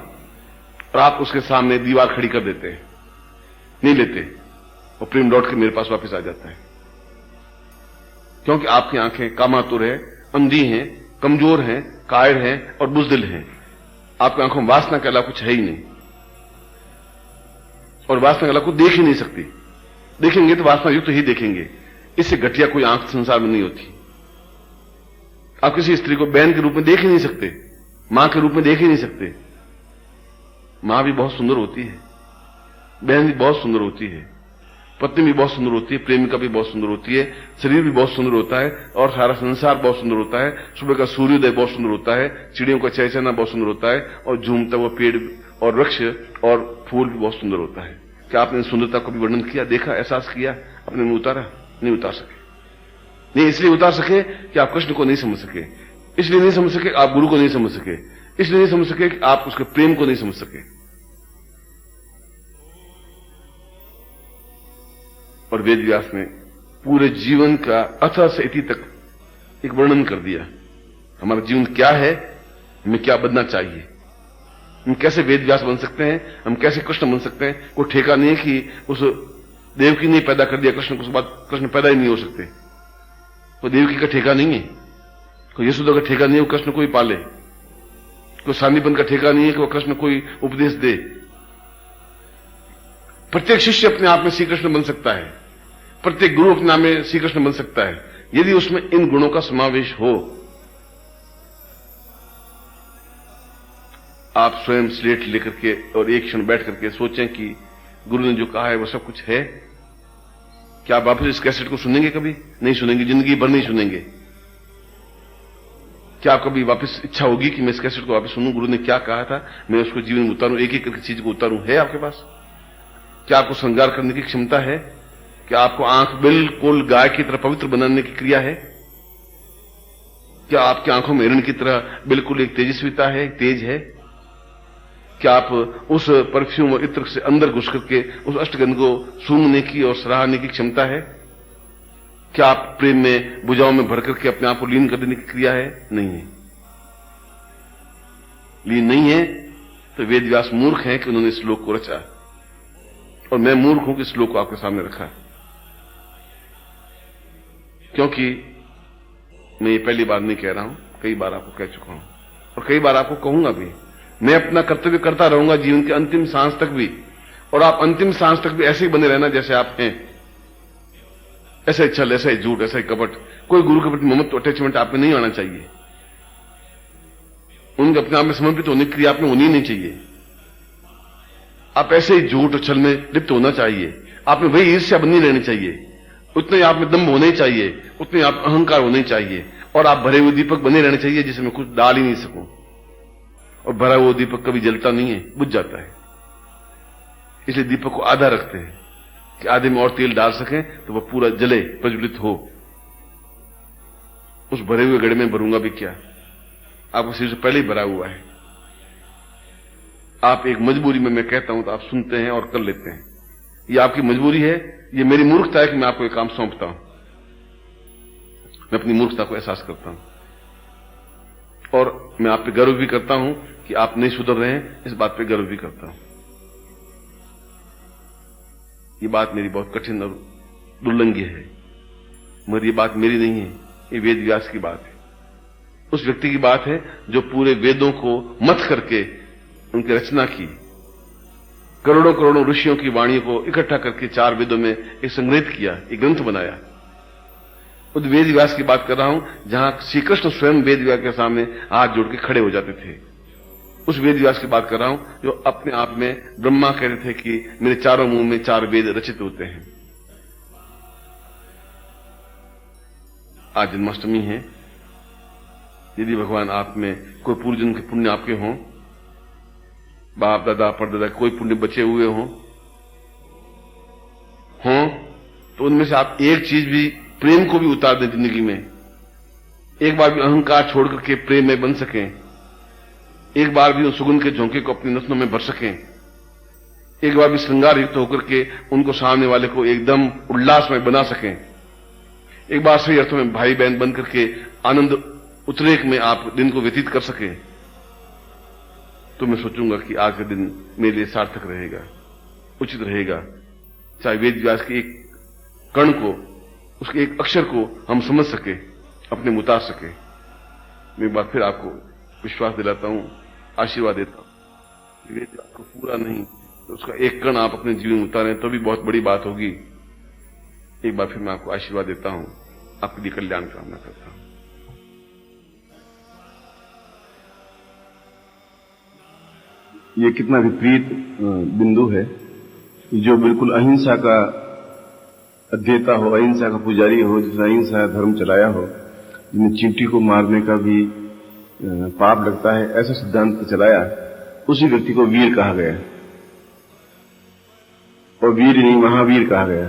और आप उसके सामने दीवार खड़ी कर देते हैं, नहीं लेते, और प्रेम लौट के मेरे पास वापस आ जाता है, क्योंकि आपकी आंखें कामातुर है, अंधी हैं, कमजोर हैं, कायर हैं और बुजदिल हैं। आपकी आंखों में वासना के अलावा कुछ है ही नहीं, और वासना के अलावा कुछ देख ही नहीं सकती, देखेंगे तो वासना युक्त ही देखेंगे, इससे घटिया कोई आंख संसार में नहीं होती। आप किसी स्त्री को बहन के रूप में देख ही नहीं सकते, मां के रूप में देख ही नहीं सकते। मां भी बहुत सुंदर होती है, बहन भी बहुत सुंदर होती है, पत्नी भी बहुत सुंदर होती है, प्रेमिका भी बहुत सुंदर होती है, शरीर भी बहुत सुंदर होता है, और सारा संसार बहुत सुंदर होता है। सुबह का सूर्योदय बहुत सुंदर होता है, चिड़ियों का चहचहाना बहुत सुंदर होता है, और झूमता हुआ पेड़ और वृक्ष और फूल भी बहुत सुंदर होता है। क्या आपने सुंदरता को भी वर्णन किया, देखा, एहसास किया, अपने में उतारा? नहीं उतार सके। नहीं इसलिए उतार सके कि आप कृष्ण को नहीं समझ सके, इसलिए नहीं समझ सके आप गुरु को नहीं समझ सके, इसलिए नहीं समझ सके कि आप उसके प्रेम को नहीं समझ सके। और वेद व्यास ने पूरे जीवन का अथ से इति तक एक वर्णन कर दिया, हमारा जीवन क्या है, हमें क्या बनना चाहिए, हम कैसे वेद व्यास बन सकते हैं, हम कैसे कृष्ण बन सकते हैं। कोई ठेका नहीं है कि उस देवकी ने पैदा कर दिया कृष्ण को, उसके बाद कृष्ण पैदा ही नहीं हो सकते। कोई देवकी का ठेका नहीं है, कोई यशोदा का ठेका नहीं है वो कृष्ण को ही पाले, कोई सांदीपन का ठेका नहीं है कि वो कृष्ण कोई उपदेश दे। प्रत्येक शिष्य अपने आप में श्री कृष्ण बन सकता है, प्रत्येक गुरु अपने आप में श्री कृष्ण बन सकता है, यदि उसमें इन गुणों का समावेश हो। आप स्वयं स्लेट लेकर के और एक क्षण बैठ करके सोचें कि गुरु ने जो कहा है वो सब कुछ है। क्या आप वापस इस कैसेट को सुनेंगे? कभी नहीं सुनेंगे, जिंदगी भर नहीं सुनेंगे। क्या आप कभी वापस इच्छा होगी कि मैं इस कैसेट को वापस सुनूं, गुरु ने क्या कहा था, मैं उसको जीवन में उतारूं, एक एक करके चीज को उतारूं? है आपके पास? क्या आपको श्रृंगार करने की क्षमता है? क्या आपको आंख बिल्कुल गाय की तरह पवित्र बनाने की क्रिया है? क्या आपकी आंखों में हिरण की तरह बिल्कुल एक तेजस्विता है, एक तेज है? क्या आप उस परफ्यूम और इत्र से अंदर घुस करके उस अष्टगंध को सूंघने की और सराहने की क्षमता है? क्या आप प्रेम में भुजाओं में भर करके अपने आप को लीन कर देने की क्रिया है? नहीं है। लीन नहीं है तो वेद व्यास मूर्ख हैं कि उन्होंने इस श्लोक को रचा, और मैं मूर्ख हूं कि इस श्लोक को आपके सामने रखा। क्योंकि मैं ये पहली बार नहीं कह रहा हूं, कई बार आपको कह चुका हूं और कई बार आपको कहूंगा भी। मैं अपना कर्तव्य करता रहूंगा जीवन के अंतिम सांस तक भी, और आप अंतिम सांस तक भी ऐसे ही बने रहना जैसे आप हैं। ऐसा ही छल, ऐसा ही झूठ, ऐसा ही कपट, कोई गुरु के प्रति ममत्व अटैचमेंट आप में नहीं आना चाहिए। उनके अपने आप में समर्पित होने की क्रिया आप में होनी नहीं चाहिए। आप ऐसे ही झूठ और छल में लिप्त होना चाहिए। आप में वही ईर्ष्या बननी रहनी चाहिए, उतने ही आप में दम्भ होने चाहिए, उतने आप अहंकार होने चाहिए, और आप भरे हुए दीपक बने रहने चाहिए जिसे मैं कुछ डाल ही नहीं सकूं। और भरा हुआ दीपक कभी जलता नहीं है, बुझ जाता है। इसलिए दीपक को आधा रखते हैं कि आधे में और तेल डाल सकें तो वह पूरा जले, प्रज्वलित हो। उस भरे हुए गड्ढे में भरूंगा भी क्या? आपका शरीर से पहले ही भरा हुआ है। आप एक मजबूरी में मैं कहता हूं तो आप सुनते हैं और कर लेते हैं। ये आपकी मजबूरी है, ये मेरी मूर्खता है कि मैं आपको एक काम सौंपता हूं। मैं अपनी मूर्खता को एहसास करता हूं और मैं आप पे गर्व भी करता हूं कि आप नहीं सुधर रहे हैं, इस बात पे गर्व भी करता हूं। ये बात मेरी बहुत कठिन और दुर्लंघ्य है, मगर ये बात मेरी नहीं है, ये वेद व्यास की बात है। उस व्यक्ति की बात है जो पूरे वेदों को मथ करके उनकी रचना की, करोड़ों करोड़ों ऋषियों की वाणियों को इकट्ठा करके 4 वेदों में एक संग्रहित किया, एक ग्रंथ बनाया। उस वेद व्यास की बात कर रहा हूं जहां श्री कृष्ण स्वयं वेद व्यास के सामने हाथ जोड़ के खड़े हो जाते थे। उस वेद व्यास की बात कर रहा हूं जो अपने आप में ब्रह्मा कहते थे कि मेरे चारों मुंह में 4 वेद रचित होते हैं। आज जन्माष्टमी है। यदि भगवान आप में कोई पूर्व जन्म के पुण्य आपके हों, बाप दादा परदादा कोई पुण्य बचे हुए हों, तो उनमें से आप एक चीज भी, प्रेम को भी उतार दें जिंदगी में। एक बार भी अहंकार छोड़ करके प्रेम में बन सकें, एक बार भी उन सुगंध के झोंके को अपनी नसों में भर सकें, एक बार भी श्रृंगार युक्त होकर के उनको सामने वाले को एकदम उल्लास में बना सकें, एक बार सही अर्थों में भाई बहन बन करके आनंद उतरेक में आप दिन को व्यतीत कर सकें, तो मैं सोचूंगा कि आज का दिन मेरे लिए सार्थक रहेगा, उचित रहेगा। चाहे वेद व्यास के एक कण को, उसके एक अक्षर को हम समझ सके, अपने में उतार सके। मैं एक बार फिर आपको विश्वास दिलाता हूं, आशीर्वाद देता हूं। वेद व्यास को पूरा नहीं तो उसका एक कण आप अपने जीवन में उतारें तो भी बहुत बड़ी बात होगी। एक बार फिर मैं आपको आशीर्वाद देता हूं, आपके लिए कल्याण कामना करता हूं। ये कितना विपरीत बिंदु है कि जो बिल्कुल अहिंसा का अध्येता हो, अहिंसा का पुजारी हो, जिसने अहिंसा धर्म चलाया हो, जिन्हें चींटी को मारने का भी पाप लगता है, ऐसा सिद्धांत चलाया, उसी व्यक्ति को वीर कहा गया। और वीर नहीं, महावीर कहा गया।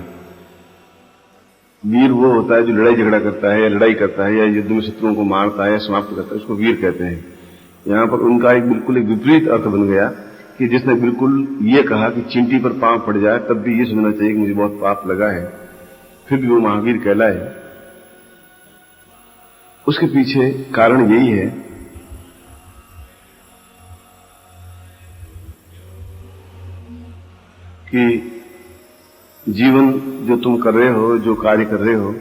वीर वो होता है जो लड़ाई झगड़ा करता है या लड़ाई करता है या युद्ध में शत्रुओं को मारता है या समाप्त करता है, उसको वीर कहते हैं। यहां पर उनका बिल्कुल एक विपरीत अर्थ बन गया कि जिसने बिल्कुल ये कहा कि चींटी पर पांव पड़ जाए तब भी ये समझना चाहिए कि मुझे बहुत पाप लगा है, फिर भी वो महावीर कहलाए। उसके पीछे कारण यही है कि जीवन जो तुम कर रहे हो, जो कार्य कर रहे हो,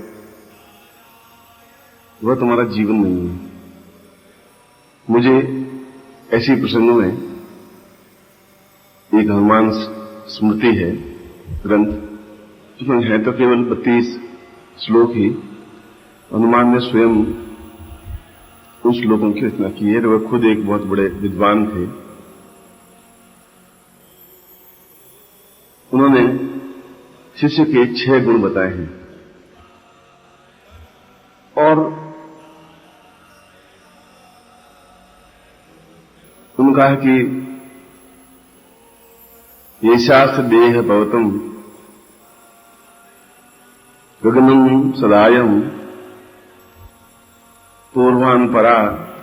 वह तुम्हारा जीवन नहीं है। मुझे ऐसी प्रसंगों में एक हनुमान स्मृति है ग्रंथ, उसमें है तो केवल 32 श्लोक ही। हनुमान ने स्वयं उन श्लोकों की रचना की है। वह खुद एक बहुत बड़े विद्वान थे। उन्होंने शिष्य के 6 गुण बताए हैं और उन्होंने कहा कि ये शास्त्र देह भवतम गगनम सदायम पूर्वान परा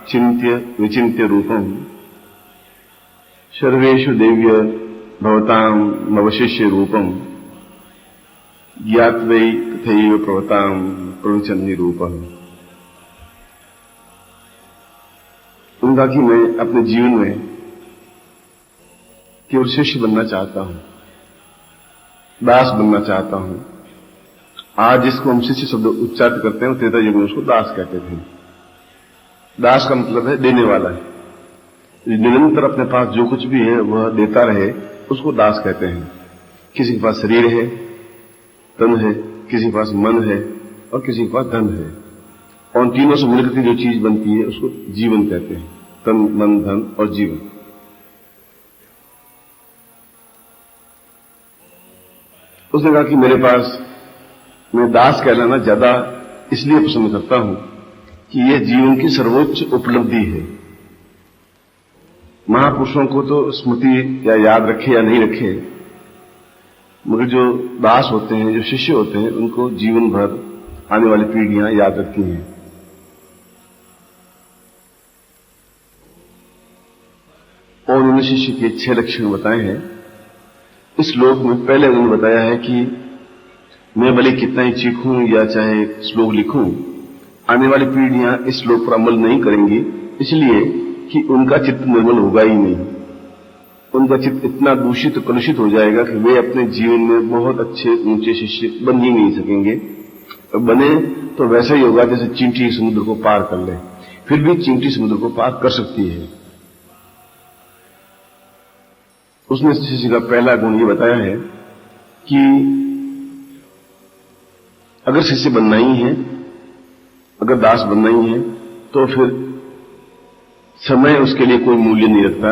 चिंत्य विचिंत्य रूपम सर्वेषु देव्य भवतां नवशिष्य रूपम ज्ञात्वै तथैव प्रवतां प्रवचन्नि रूपः। उनका कि मैं अपने जीवन में केवल शिष्य बनना चाहता हूं, दास बनना चाहता हूं। आज जिसको हम शिष्य शब्द उच्चारित करते हैं, त्रेता युग में उसको दास कहते थे। दास का मतलब है देने वाला है, निरंतर अपने पास जो कुछ भी है वह देता रहे, उसको दास कहते हैं। किसी के पास शरीर है, तन है, किसी के पास मन है और किसी के पास धन है, और उन तीनों से मिलकर के जो चीज बनती है उसको जीवन कहते हैं। तन, मन, धन और जीवन। उसने कहा कि मेरे पास मैं दास कहलाना ज्यादा इसलिए पसंद करता हूं कि यह जीवन की सर्वोच्च उपलब्धि है। महापुरुषों को तो स्मृति या याद रखे या नहीं रखे, मगर जो दास होते हैं, जो शिष्य होते हैं, उनको जीवन भर आने वाली पीढ़ियां याद रखती हैं। और उन्होंने शिष्य के 6 लक्षण बताए हैं। इस श्लोक में पहले उन्होंने बताया है कि मैं भले कितना ही चीखूं या चाहे श्लोक लिखूं, आने वाली पीढ़ियां इस श्लोक पर अमल नहीं करेंगी, इसलिए कि उनका चित्त निर्मल होगा ही नहीं। उनका चित्त इतना दूषित कलुषित हो जाएगा कि वे अपने जीवन में बहुत अच्छे ऊंचे शिष्य बन ही नहीं सकेंगे। तो बने तो वैसा ही होगा जैसे चींटी समुद्र को पार कर ले। फिर भी चींटी समुद्र को पार कर सकती है। उसने शिष्य का पहला गुण ये बताया है कि अगर शिष्य बनना ही है, अगर दास बनना ही है, तो फिर समय उसके लिए कोई मूल्य नहीं रखता।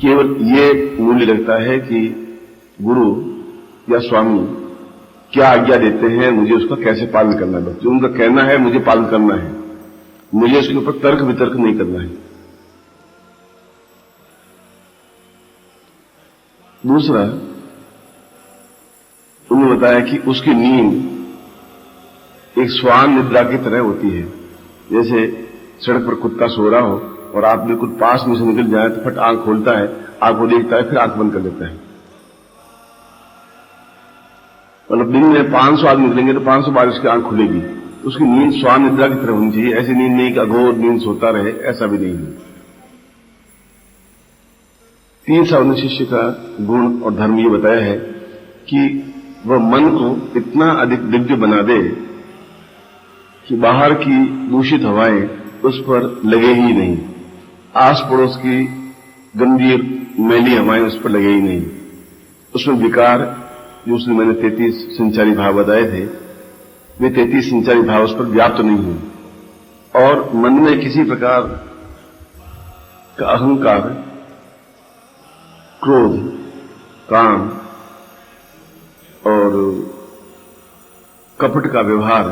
केवल ये मूल्य रखता है कि गुरु या स्वामी क्या आज्ञा देते हैं, मुझे उसका कैसे पालन करना है। जो उनका कहना है मुझे पालन करना है, मुझे उसके ऊपर तर्क वितर्क नहीं करना है। दूसरा, उन्होंने बताया कि उसकी नींद एक स्वान निद्रा की तरह होती है। जैसे सड़क पर कुत्ता सो रहा हो और आप बिल्कुल पास में से निकल जाए तो फट आंख खोलता है, आंख को देखता है, फिर आंख बंद कर लेता है। मतलब दिन में 500 आदमी निकलेंगे तो 500 बार उसकी आंख खुलेगी। उसकी नींद स्वान निद्रा की तरह होनी चाहिए। ऐसी नींद नहीं कि अघोर नींद सोता रहे, ऐसा भी नहीं है। तीसरा उन्होंने शिष्य का गुण और धर्म ये बताया है कि वह मन को इतना अधिक दिव्य बना दे कि बाहर की दूषित हवाएं उस पर लगे ही नहीं, आस पड़ोस की गंभीर मैली हवाएं उस पर लगे ही नहीं। उसमें विकार, जो उसने मैंने 33 संचारी भाव बताए थे, वे 33 संचारी भाव उस पर व्याप्त नहीं हुए। और मन में किसी प्रकार का अहंकार, क्रोध, काम और कपट का व्यवहार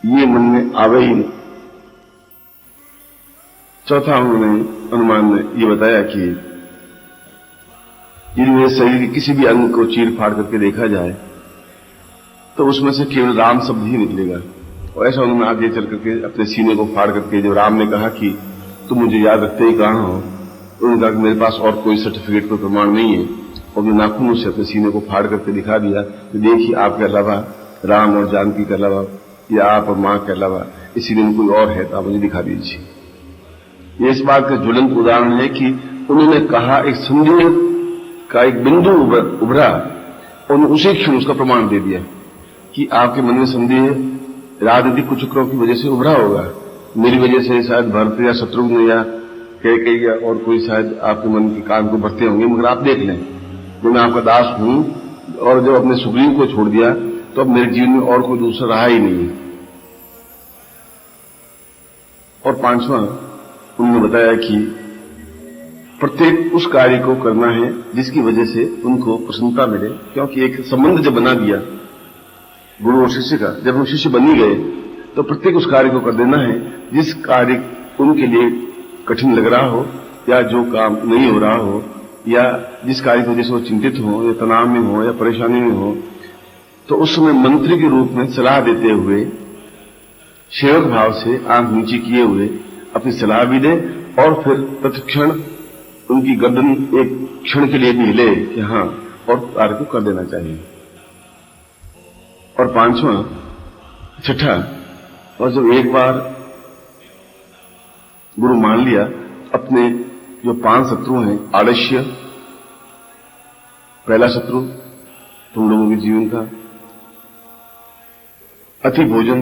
ये मन में आवे ही नहीं। चौथा उन्होंने अनुमान में ये बताया कि यदि मेरे शरीर के किसी भी अंग को चीर फाड़ करके देखा जाए तो उसमें से केवल राम शब्द ही निकलेगा। और ऐसा उन्होंने आगे चल करके अपने सीने को फाड़ करके, जब राम ने कहा कि तुम मुझे याद रखते ही कहां हो, उन्होंने कहा कि मेरे पास और कोई सर्टिफिकेट, कोई प्रमाण नहीं है। और जो नाखूनों से अपने सीने को फाड़ करके दिखा दिया कि देखिए आपके अलावा, राम और जानकी के अलावा, या आप और मां के अलावा इस सीने में कोई और है तो आप मुझे दिखा दीजिए। ये इस बात का ज्वलंत उदाहरण है कि उन्होंने कहा, एक संदेह का एक बिंदु उभरा और उसी क्षण उसका प्रमाण दे दिया कि आपके मन में संदेह राजनीतिक कुचक्रों की वजह से उभरा होगा। मेरी वजह से शायद भरत या शत्रुघ्न या कैकेयी या और कोई शायद आपके मन के कान को भरते होंगे, मगर आप देख लें, जो मैं आपका दास हूं और जब अपने सुग्रीव को छोड़ दिया तो अब मेरे जीवन में और कोई दूसरा रहा ही नहीं। और पांचवा उन्होंने बताया कि प्रत्येक उस कार्य को करना है जिसकी वजह से उनको प्रसन्नता मिले, क्योंकि एक संबंध जब बना दिया गुरु और शिष्य का, जब हम शिष्य बन ही गए तो प्रत्येक उस कार्य को कर देना है जिस कार्य उनके लिए कठिन लग रहा हो या जो काम नहीं हो रहा हो या जिस कार्य की वजह से वो चिंतित हो या तनाव में हो या परेशानी में हो। तो उस समय मंत्री के रूप में सलाह देते हुए, सेवक भाव से आंख नीची किए हुए अपनी सलाह भी दे और फिर तत्क्षण उनकी गर्दन एक क्षण के लिए भी हिले कि हाँ और कार्य को कर देना चाहिए। और पांचवा छठा, और जब एक बार गुरु मान लिया, अपने जो 5 शत्रु हैं, आलस्य पहला शत्रु तुम लोगों के जीवन का, अति भोजन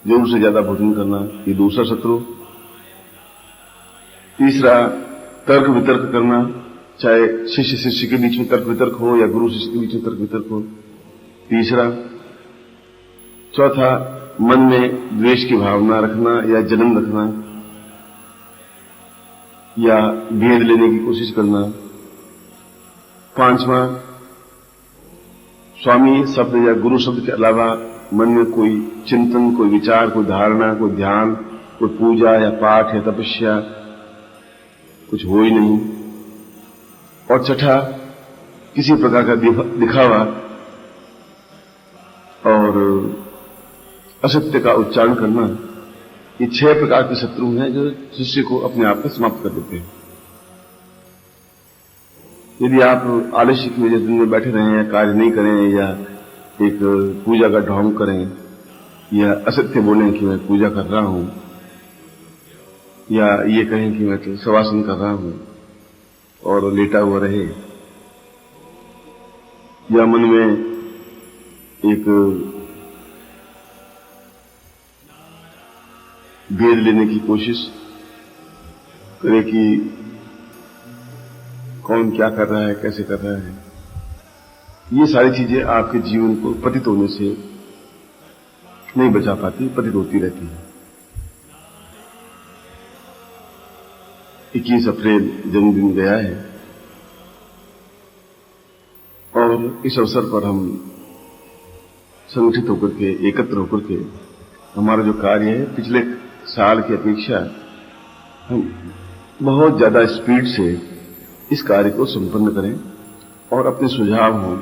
जरूर से ज्यादा भोजन करना ये दूसरा शत्रु, तीसरा तर्क वितर्क करना, चाहे शिष्य शिष्य के बीच में तर्क वितर्क हो या गुरु शिष्य के बीच में तर्क वितर्क हो, तीसरा, चौथा मन में द्वेष की भावना रखना या जलन रखना या भेद लेने की कोशिश करना, पांचवा स्वामी शब्द या गुरु शब्द के अलावा मन में कोई चिंतन, कोई विचार, कोई धारणा, कोई ध्यान, कोई पूजा या पाठ या तपस्या कुछ हो ही नहीं, और छठा किसी प्रकार का दिखावा और असत्य का उच्चारण करना। ये 6 प्रकार के शत्रु हैं जो शिष्य को अपने आप में समाप्त कर देते हैं। यदि आप आलस्य की वजह से दिन में बैठे रहें या कार्य नहीं करें या एक पूजा का ढोंग करें या असत्य बोलें कि मैं पूजा कर रहा हूं या ये कहें कि मैं तो शवासन कर रहा हूं और लेटा हुआ रहे, या मन में एक भेद लेने की कोशिश करे कि कौन क्या कर रहा है, कैसे कर रहा है, ये सारी चीजें आपके जीवन को पतित होने से नहीं बचा पाती, पतित होती रहती है। 21 अप्रैल जन्मदिन गया है और इस अवसर पर हम संगठित होकर के, एकत्र होकर के हमारा जो कार्य है पिछले साल की अपेक्षा हम बहुत ज्यादा स्पीड से इस कार्य को संपन्न करें और अपने सुझाव हों,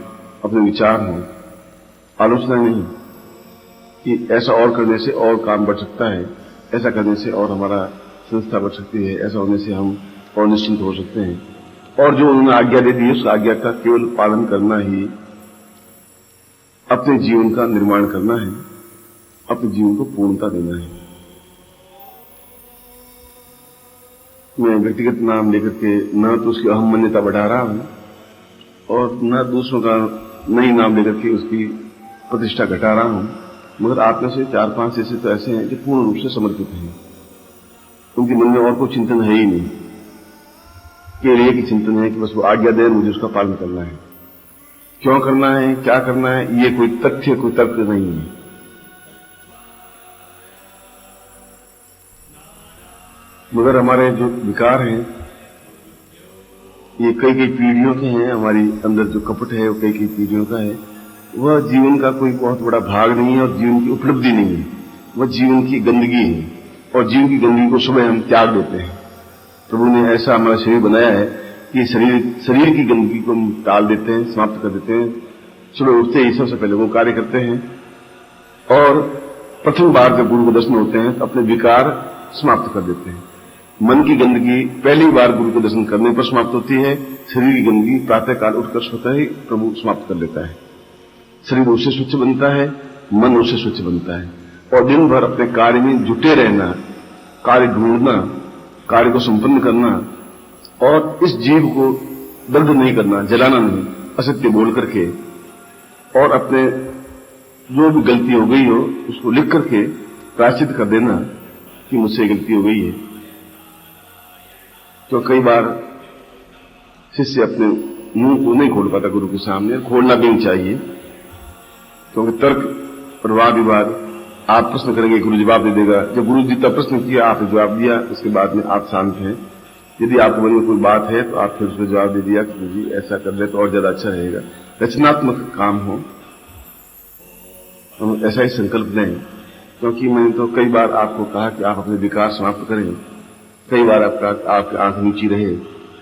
अपने विचार हों, आलोचना नहीं कि ऐसा और करने से और काम बढ़ सकता है, ऐसा करने से और हमारा संस्था बढ़ सकती है, ऐसा होने से हम और निश्चिंत हो सकते हैं, और जो उन्होंने आज्ञा दे दी उस आज्ञा का केवल पालन करना ही अपने जीवन का निर्माण करना है, अपने जीवन को पूर्णता देना है। मैं व्यक्तिगत नाम लेकर के न तो उसकी अहम मान्यता बढ़ा रहा हूं और न दूसरों का नई नाम लेकर के उसकी प्रतिष्ठा घटा रहा हूं, मगर आप में से 4-5 ऐसे तो ऐसे हैं जो पूर्ण रूप से समर्पित हैं। उनके मन में और कोई चिंतन है ही नहीं, केवल एक ही चिंतन है कि बस वो आज्ञा दे, मुझे उसका पालन करना है। क्यों करना है, क्या करना है, ये कोई तथ्य, कोई तर्क नहीं है। मगर हमारे जो विकार हैं ये कई पीढ़ियों के हैं, हमारी अंदर जो कपट है वो कई पीढ़ियों का है। वह जीवन का कोई बहुत बड़ा भाग नहीं है और जीवन की उपलब्धि नहीं है, वह जीवन की गंदगी है और जीवन की गंदगी को सुबह हम त्याग देते हैं। प्रभु ने ऐसा हमारा शरीर बनाया है कि शरीर की गंदगी को हम टाल देते हैं, समाप्त कर देते हैं। सुबह उठते ही सबसे पहले वो कार्य करते हैं और प्रथम बार जब गुरु को दर्शन होते हैं तो अपने विकार समाप्त कर देते हैं। मन की गंदगी पहली बार गुरु को दर्शन करने पर समाप्त होती है, शरीर की गंदगी प्रातःकाल उठकर स्वतः ही प्रभु समाप्त कर लेता है। शरीर उससे स्वच्छ बनता है, मन उससे स्वच्छ बनता है और दिन भर अपने कार्य में जुटे रहना, कार्य ढूंढना, कार्य को संपन्न करना और इस जीव को दग्ध नहीं करना, जलाना नहीं, असत्य बोल करके, और अपने जो भी गलती हो गई हो उसको लिख करके प्रायश्चित कर देना कि मुझसे गलती हो गई है। तो कई बार शिष्य अपने मुंह को नहीं खोल पाता गुरु के सामने, खोलना भी नहीं चाहिए, क्योंकि तर्क और वाद विवाद, आप प्रश्न करेंगे गुरु जवाब दे देगा। जब गुरु जी का प्रश्न किया आपने जवाब दिया, उसके बाद में आप शांत हैं। यदि आपके मन में कोई बात है तो आप फिर उसको जवाब दे दिया कि जी ऐसा कर ले तो और ज्यादा अच्छा रहेगा। रचनात्मक काम हो तो ऐसा ही संकल्प लें, क्योंकि मैंने तो कई बार आपको कहा कि आप अपने विकार समाप्त करें, कई बार आपकी आंख नीची रहे,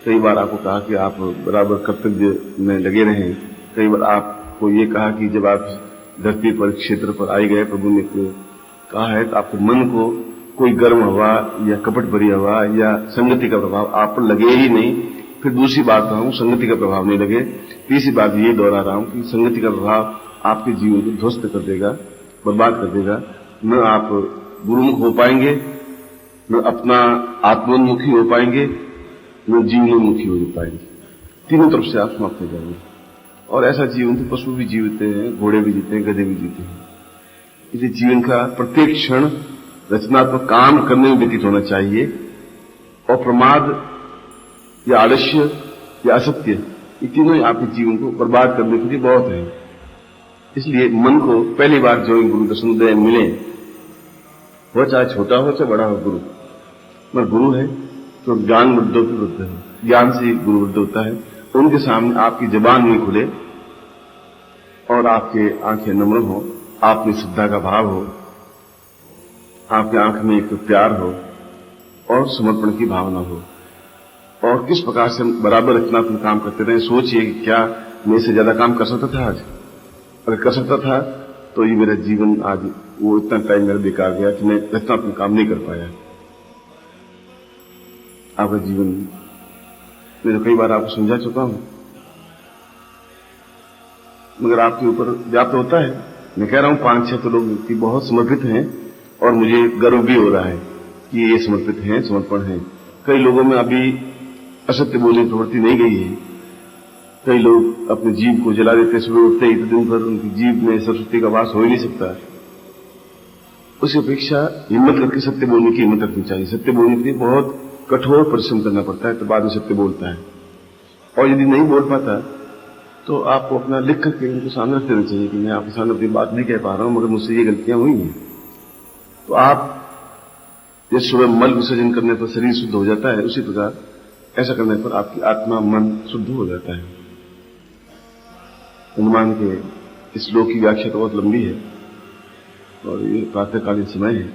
कई बार आपको कहा कि आप बराबर कर्तव्य में लगे रहें, कई बार आपको ये कहा कि जब आप धरती पर क्षेत्र पर आए गए, प्रभु ने कहा है तो आपके मन को कोई गर्म हवा या कपट भरी हवा या संगति का प्रभाव आप पर लगे ही नहीं। फिर दूसरी बात कहा हूं, संगति का प्रभाव नहीं लगे। तीसरी बात ये दोहरा रहा हूं कि संगति का प्रभाव आपके जीवन को ध्वस्त कर देगा, बर्बाद कर देगा। न आप गुरुमुख हो पाएंगे, न अपना आत्मोन्मुखी हो पाएंगे, न जीवनोन्मुखी हो पाएंगे। तीनों तरफ से आप समाप्त हो जाएंगे। और ऐसा जीवन तो पशु भी जीते हैं, घोड़े भी जीते हैं, गधे भी जीते हैं। इसलिए जीवन का प्रत्येक क्षण रचनात्मक काम करने में व्यतीत होना चाहिए। और प्रमाद या आलस्य या असत्य, ये तीनों ही आपके जीवन को बर्बाद करने के लिए बहुत है। इसलिए मन को पहली बार जो गुरु दर्शन मिले, वो चाहे छोटा हो चाहे बड़ा हो, गुरु मगर गुरु है तो ज्ञान वृद्धों की वृद्ध है, ज्ञान से ही गुरु वृद्ध होता है। उनके सामने आपकी जबान नहीं खुले और आपके आंखें नम्र हो, आप में श्रद्धा का भाव हो, आपके आंख में एक प्यार हो और समर्पण की भावना हो, और किस प्रकार से हम बराबर रचनात्मक काम करते रहे। सोचिए कि क्या मैं इससे ज्यादा काम कर सकता था आज? अगर कर सकता था तो ये मेरा जीवन आज वो इतना टाइम मेरा बेकार गया कि मैं रचनात्मक काम नहीं कर पाया। आपका जीवन मैं तो कई बार आपको समझा चुका हूं, मगर आपके ऊपर व्याप्त होता है। मैं कह रहा हूं 5-6 तो लोग व्यक्ति बहुत समर्पित हैं और मुझे गर्व भी हो रहा है कि ये समर्पित हैं, समर्पण हैं। कई लोगों में अभी असत्य बोलने की प्रवृत्ति नहीं गई है। कई लोग अपने जीव को जला देते, सुबह उठते ही तो दिन भर उनकी जीव में सरस्वती का वास हो ही नहीं सकता। उसकी अपेक्षा हिम्मत करके सत्य बोलने की हिम्मत रखनी चाहिए। सत्य बोलने के लिए बहुत कठोर परिश्रम करना पड़ता है, तो बाद में सत्य बोलता है। और यदि नहीं बोल पाता तो आपको अपना लिख करके उनको सामने रख देना चाहिए कि मैं आपके सामने अपनी बात नहीं कह पा रहा हूं, मगर मुझसे ये गलतियां हुई हैं। तो आप जैसे सुबह मल विसर्जन करने पर शरीर शुद्ध हो जाता है, उसी प्रकार ऐसा करने पर आपकी आत्मा मन शुद्ध हो जाता है। हनुमान के इस श्लोक की व्याख्या तो बहुत लंबी है और ये प्रातःकालीन समय है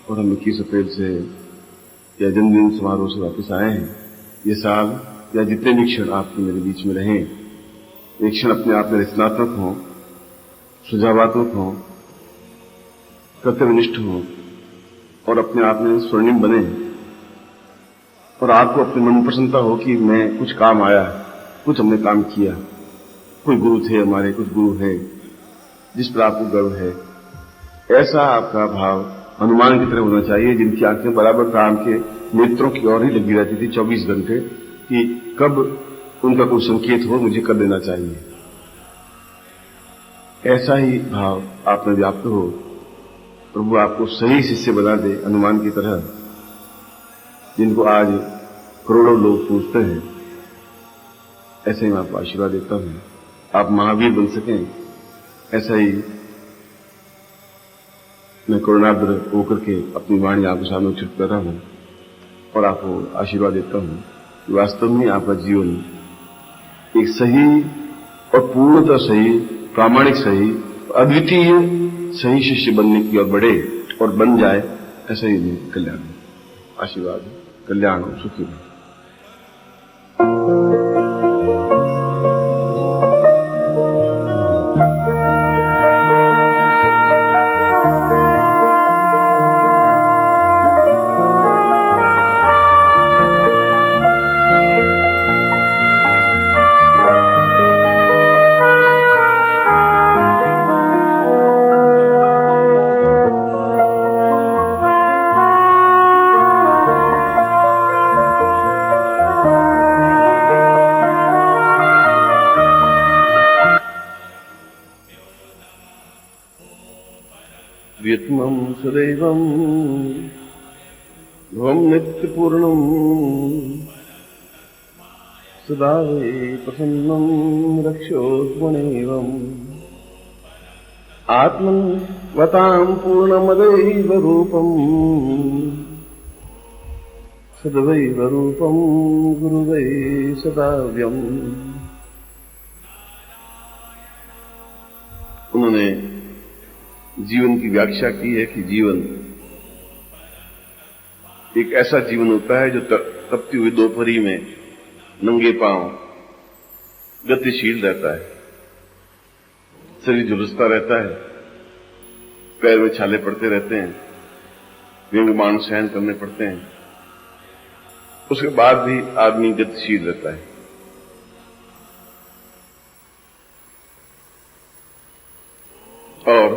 और हम 21 अप्रैल से या जन्मदिन समारोह से वापस आए हैं। ये साल या जितने भी क्षण आपके मेरे बीच में रहें, एक क्षण अपने आप में रचनात्मक हो, सुझावात्मक हो, कर्तव्यनिष्ठ हो और अपने आप में स्वर्णिम बने और आपको अपने मन प्रसन्नता हो कि मैं कुछ काम आया, कुछ हमने काम किया, कोई गुरु थे हमारे, कुछ गुरु है जिस पर आपको गर्व है। ऐसा आपका भाव हनुमान की तरह होना चाहिए, जिनकी आंखें बराबर राम के नेत्रों की ओर ही लगी रहती थी 24 घंटे कि कब उनका कोई संकेत हो मुझे कर देना चाहिए। ऐसा ही भाव आप में व्याप्त हो, प्रभु आपको सही शिष्य बना दे हनुमान की तरह, जिनको आज करोड़ों लोग पूछते हैं। ऐसे ही मैं आपको आशीर्वाद देता हूं, आप महावीर बन सकें। ऐसा ही मैं करुणाद्र होकर के अपनी वाणी आपके सामने उच्चित कर रहा हूं और आपको आशीर्वाद देता हूं कि वास्तव में आपका जीवन एक सही और पूर्णतः सही, प्रामाणिक सही, अद्वितीय सही शिष्य बनने की ओर बढ़े और बन जाए। ऐसा ही कल्याण आशीर्वाद, कल्याण हो, सुखी हो। व्युत्मं सदैवं ध्रुवं नित्यपूर्णं सदा वै प्रसन्नं रक्षोत्मनेवम् आत्मन्वतां पूर्णमदैव रूपम् सदैव रूपं गुरुवै सदाव्यम्। उन्होंने जीवन की व्याख्या की है कि जीवन एक ऐसा जीवन होता है जो तपती हुई दोपहरी में नंगे पांव गतिशील रहता है, शरीर झुलसता रहता है, पैर में छाले पड़ते रहते हैं, व्यंग्यमान सहन करने पड़ते हैं, उसके बाद भी आदमी गतिशील रहता है। और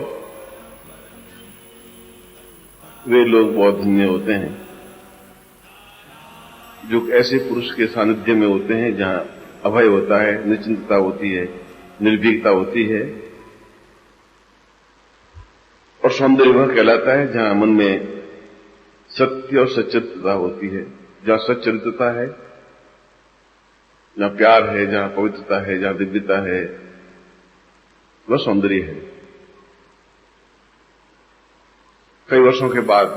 वे लोग बहुत धन्य होते हैं जो ऐसे पुरुष के सानिध्य में होते हैं जहां अभय होता है, निश्चिंतता होती है, निर्भीकता होती है, और सौंदर्य वह कहलाता है जहां मन में सत्य और सच्चरित्रता होती है। जहां सच्चरित्रता है, जहां प्यार है, जहां पवित्रता है, जहां दिव्यता है, वह सौंदर्य है। कई वर्षों के बाद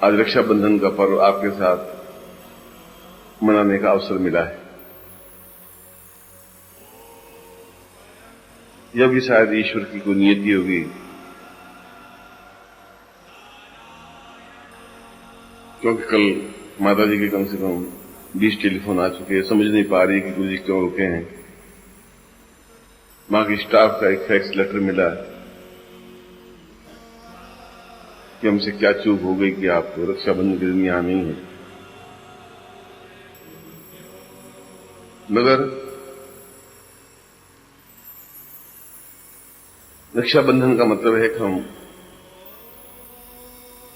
आज रक्षाबंधन का पर्व आपके साथ मनाने का अवसर मिला है। यह भी शायद ईश्वर की कोई नियति होगी, क्योंकि कल माता जी के कम से कम 20 टेलीफोन आ चुके हैं। समझ नहीं पा रही कि गुरु जी क्यों रुके हैं। वहां के स्टाफ का एक फैक्स लेटर मिला कि हमसे क्या चूक हो गई कि आप रक्षाबंधन के दिन यहां नहीं है। मगर रक्षाबंधन का मतलब है कि हम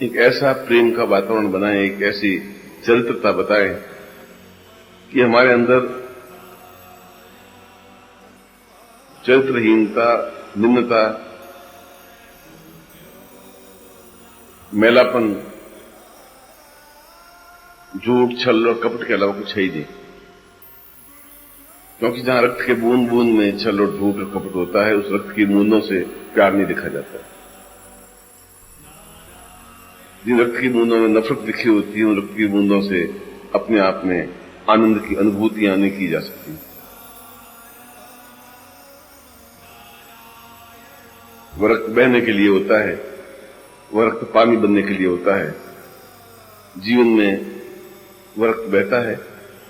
एक ऐसा प्रेम का वातावरण बनाएं, एक ऐसी चरित्रता बताएं कि हमारे अंदर चरित्रहीनता, निम्नता, मैलापन, झूठ, छल और कपट के अलावा कुछ है ही नहीं। क्योंकि जहां रक्त के बूंद बूंद में छल और झूठ और कपट होता है, उस रक्त की बूंदों से प्यार नहीं देखा जाता। जिन रक्त की बूंदों में नफरत लिखी होती है, उन रक्त की बूंदों से अपने आप में आनंद की अनुभूतियां नहीं की जा सकती। वह रक्त बहने के लिए होता है, वह रक्त पानी बनने के लिए होता है। जीवन में वह रक्त बहता है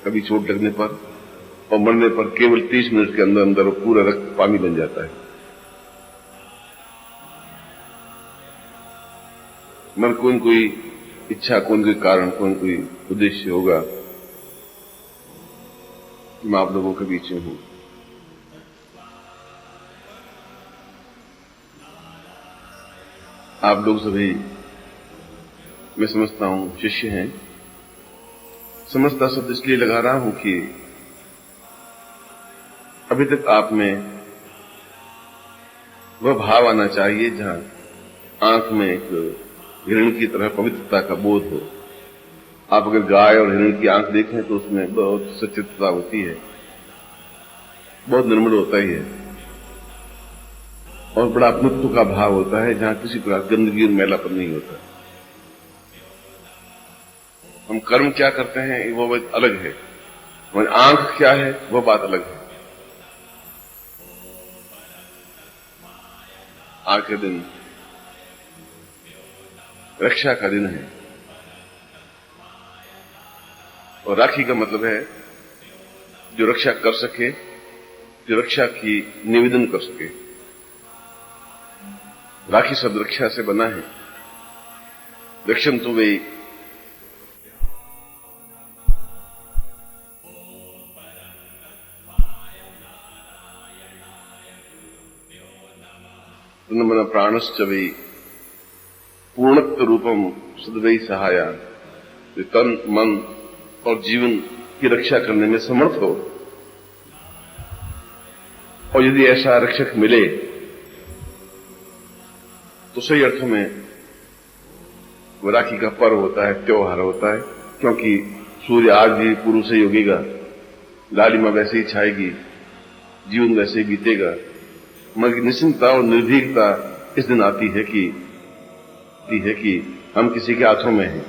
कभी चोट लगने पर, और मरने पर केवल 30 मिनट के अंदर अंदर पूरा रक्त पानी बन जाता है। मन कोई इच्छा, कोई कारण, कोई उद्देश्य होगा कि मैं आप लोगों के बीच में हूं। आप लोग सभी, मैं समझता हूं, शिष्य हैं। समझता शब्द इसलिए लगा रहा हूं कि अभी तक आप में वह भाव आना चाहिए जहां आंख में एक हिरण की तरह पवित्रता का बोध हो। आप अगर गाय और हिरण की आंख देखें तो उसमें बहुत सच्चित्रता होती है, बहुत निर्मल होता ही है, और बड़ा अपनत्व का भाव होता है जहां किसी प्रकार गंदगी और मैलापन नहीं होता। हम कर्म क्या करते हैं वो बात अलग है, और आंख क्या है वह बात अलग है। आज के दिन रक्षा का दिन है, और राखी का मतलब है जो रक्षा कर सके, जो रक्षा की निवेदन कर सके। राखी शब्द रक्षा से बना है। रक्षण तो वे मन प्राणश्च वै पूर्णत्व रूपम सद्वै सहाया। तन, मन और जीवन की रक्षा करने में समर्थ हो, और यदि ऐसा रक्षक मिले तो सही अर्थों में वो राखी का पर्व होता है, त्योहार होता है। क्योंकि सूर्य आज भी पूर्व से उगेगा, लालिमा वैसे ही छाएगी, जीवन वैसे ही बीतेगा, मगर निश्चिंतता और निर्भीकता इस दिन आती है कि हम किसी के हाथों में हैं,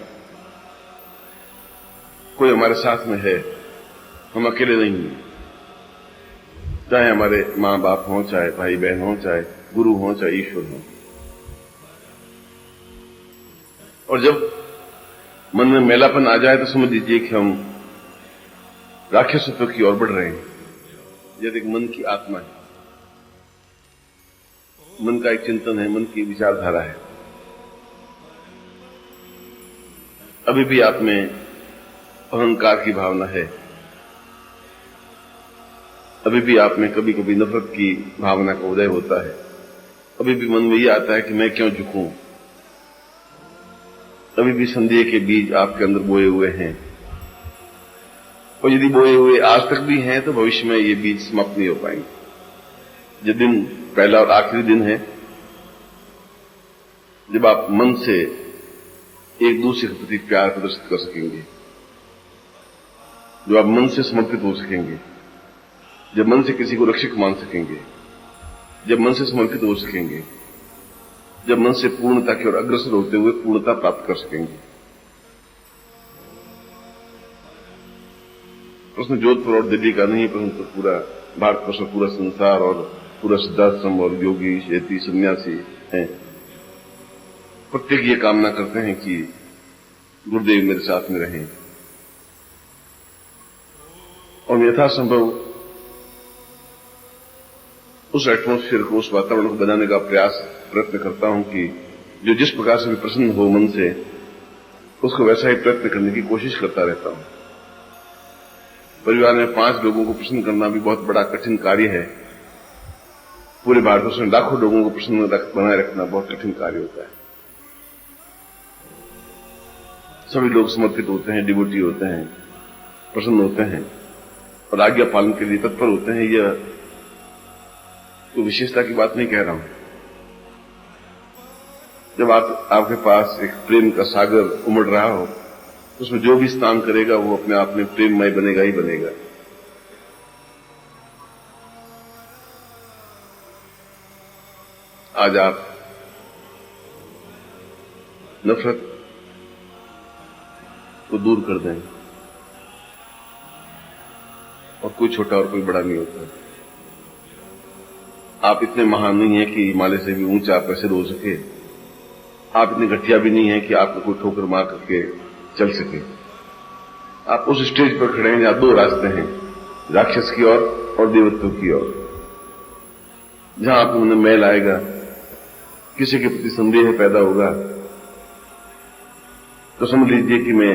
कोई हमारे साथ में है, हम अकेले नहीं हैं। चाहे हमारे मां बाप हों, चाहे भाई बहन हों, चाहे गुरु हों, चाहे ईश्वर हों। और जब मन में मैलापन आ जाए तो समझ लीजिए कि हम राक्षसत्व की ओर बढ़ रहे हैं। यह एक मन की आत्मा है, मन का एक चिंतन है, मन की विचारधारा है। अभी भी आप में अहंकार की भावना है, अभी भी आप में कभी कभी नफरत की भावना का उदय होता है, अभी भी मन में ये आता है कि मैं क्यों झुकूं, अभी भी संदेह के बीज आपके अंदर बोए हुए हैं, और यदि बोए हुए आज तक भी हैं तो भविष्य में ये बीज समाप्त नहीं हो पाएंगे। जो दिन पहला और आखिरी दिन है जब आप मन से एक दूसरे के प्रति प्यार प्रदर्शित कर सकेंगे, जब आप मन से समर्पित हो सकेंगे, जब मन से किसी को रक्षक मान सकेंगे, जब मन से समर्पित हो सकेंगे, जब मन से पूर्णता की ओर अग्रसर होते हुए पूर्णता प्राप्त कर सकेंगे। प्रश्न जोधपुर और दिल्ली का नहीं, परंतु पूरा भारतवर्ष, पूरा संसार और पूरा सिद्धाश्रम और योगी, यति, सन्यासी हैं। प्रत्येक ये कामना करते हैं कि गुरुदेव मेरे साथ में रहें, और मैं यथासंभव उस एटमॉस्फेयर को, उस वातावरण को बनाने का प्रयत्न करता हूं कि जो जिस प्रकार से भी प्रसन्न हो मन से, उसको वैसा ही प्रयत्न करने की कोशिश करता रहता हूं। परिवार में 5 लोगों को प्रसन्न करना भी बहुत बड़ा कठिन कार्य है। पूरे भारतवर्ष में लाखों लोगों को प्रसन्न बनाए रखना बहुत कठिन कार्य होता है। सभी लोग समर्पित होते हैं, डिवोटी होते हैं, प्रसन्न होते हैं और आज्ञा पालन के लिए तत्पर होते हैं। यह तो विशेषता की बात नहीं कह रहा हूं। जब आपके पास एक प्रेम का सागर उमड़ रहा हो, उसमें जो भी स्नान करेगा वो अपने आप में प्रेममय बनेगा ही बनेगा। आज आप नफरत को दूर कर दें, और कोई छोटा और कोई बड़ा नहीं होता। आप इतने महान नहीं हैं कि हिमालय से भी ऊंचा आप कैसे हो सके। आप इतने घटिया भी नहीं हैं कि आपको कोई ठोकर मार करके चल सके। आप उस स्टेज पर खड़े हैं जहां 2 रास्ते हैं, राक्षस की ओर और देवत्व की ओर। जहां आप उन्हें मैल आएगा, किसी के प्रति संदेह पैदा होगा, तो समझ लीजिए कि मैं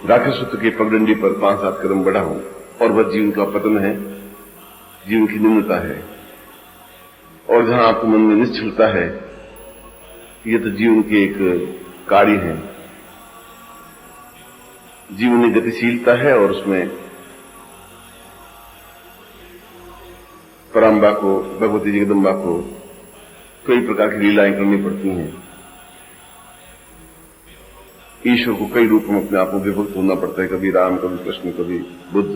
राक्षसत्व के पगडंडी पर 5-7 कदम बढ़ा हूं, और वह जीवन का पतन है, जीवन की निम्नता है। और जहां आपके मन में निश्चलता है, ये तो जीवन के एक कार्य है, जीवन में गतिशीलता है, और उसमें पराम्बा को, भगवती जगदम्बा को कई प्रकार की लीलाएं करनी पड़ती हैं। ईश्वर को कई रूप में अपने आप को विभक्त होना पड़ता है, कभी राम, कभी कृष्ण, कभी बुद्ध,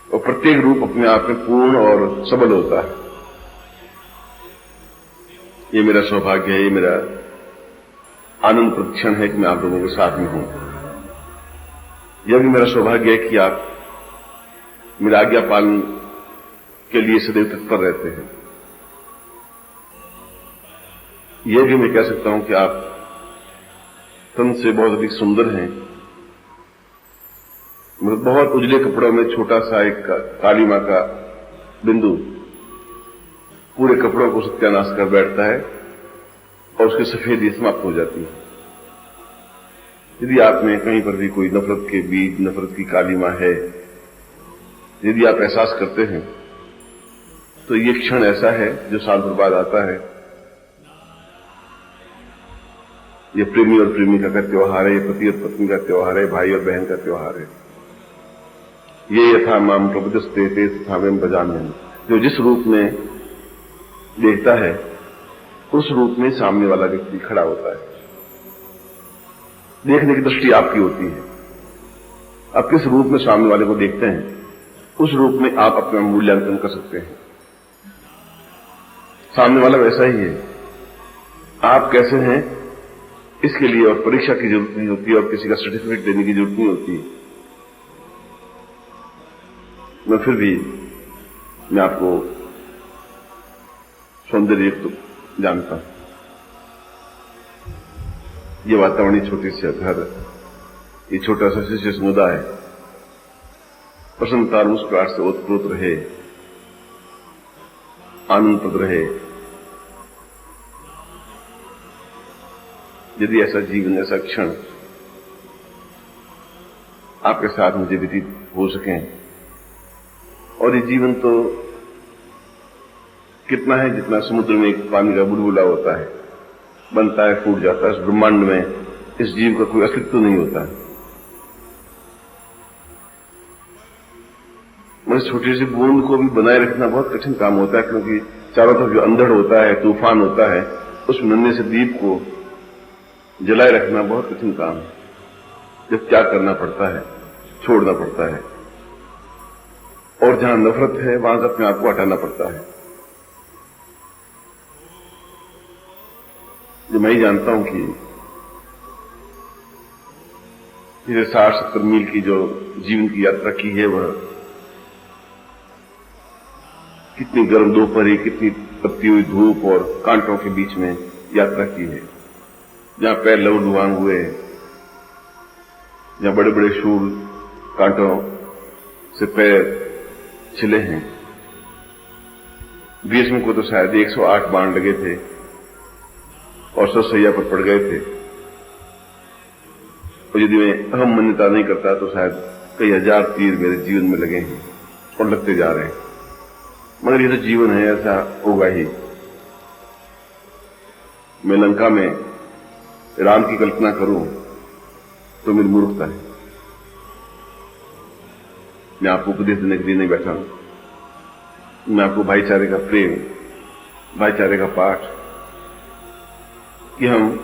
और प्रत्येक रूप अपने आप में पूर्ण और सबल होता है। ये मेरा सौभाग्य है, ये मेरा आनंद प्रतिक्षण है कि मैं आप लोगों के साथ में हूं। यह भी मेरा सौभाग्य है कि आप मेरा आज्ञा पालन के लिए सदैव तत्पर रहते हैं। यह भी मैं कह सकता हूं कि आप तन से बहुत अधिक सुंदर हैं। मतलब बहुत उजले कपड़ों में छोटा सा एक काली मां का बिंदु पूरे कपड़ों को सत्यानाश कर बैठता है, और उसकी सफेदी समाप्त हो जाती है। यदि आप में कहीं पर भी कोई नफरत के बीज, नफरत की काली मां है, यदि आप एहसास करते हैं, तो ये क्षण ऐसा है जो साल भर बाद आता है। ये प्रेमी और प्रेमिका का त्योहार है, ये पति और पत्नी का त्योहार है, भाई और बहन का त्योहार है। ये यथा माम प्रबुद्धस्ते ते तथा वयं भजाम्यहम्। जो जिस रूप में देखता है, उस रूप में सामने वाला व्यक्ति खड़ा होता है। देखने की दृष्टि आपकी होती है। आप किस रूप में सामने वाले को देखते हैं, उस रूप में आप अपना मूल्यांकन कर सकते हैं। सामने वाला वैसा ही है, आप कैसे हैं इसके लिए और परीक्षा की जरूरत नहीं होती, और किसी का सर्टिफिकेट देने की जरूरत नहीं होती। मैं फिर भी मैं आपको सौंदर्ययुक्त जानता हूं। ये वातावरण, छोटी सी घर, ये छोटा सा शिष्य समुदाय प्रसन्नता और मुस्कुराहट से ओतप्रोत रहे, आनंदप्रद रहे। यदि ऐसा जीवन, ऐसा क्षण आपके साथ मुझे व्यतीत हो सके। और ये जीवन तो कितना है, जितना समुद्र में एक पानी का बुलबुला होता है, बनता है, फूट जाता है। इस ब्रह्मांड में इस जीव का कोई अस्तित्व नहीं होता है। मगर छोटी सी बूंद को भी बनाए रखना बहुत कठिन काम होता है, क्योंकि चारों तरफ जो अंधड़ होता है, तूफान होता है, उस नन्हे से दीप को जलाए रखना बहुत कठिन काम है। जब त्याग करना पड़ता है, छोड़ना पड़ता है, और जहां नफरत है वहां से अपने आप को हटाना पड़ता है। जो मैं ही जानता हूं कि ये 60-70 मील की जो जीवन की यात्रा की है, वह कितनी गर्म दोपहरी, कितनी तपती हुई धूप और कांटों के बीच में यात्रा की है, जहां पैर लहू-लुहान हुए, जहां बड़े बड़े शूल कांटों से पैर छिले हैं। भीष्म को तो शायद 108 बाण लगे थे और ससैया पर पड़ गए थे। और यदि मैं अहम मान्यता नहीं करता तो शायद कई हजार तीर मेरे जीवन में लगे हैं और लगते जा रहे हैं। मगर ये तो जीवन है, ऐसा होगा ही। मैं लंका में राम की कल्पना करूं तो मेरी मूर्खता है। मैं आपको उपदेश देने के लिए नहीं बैठा हूं। मैं आपको भाईचारे का प्रेम, भाईचारे का पाठ, कि हम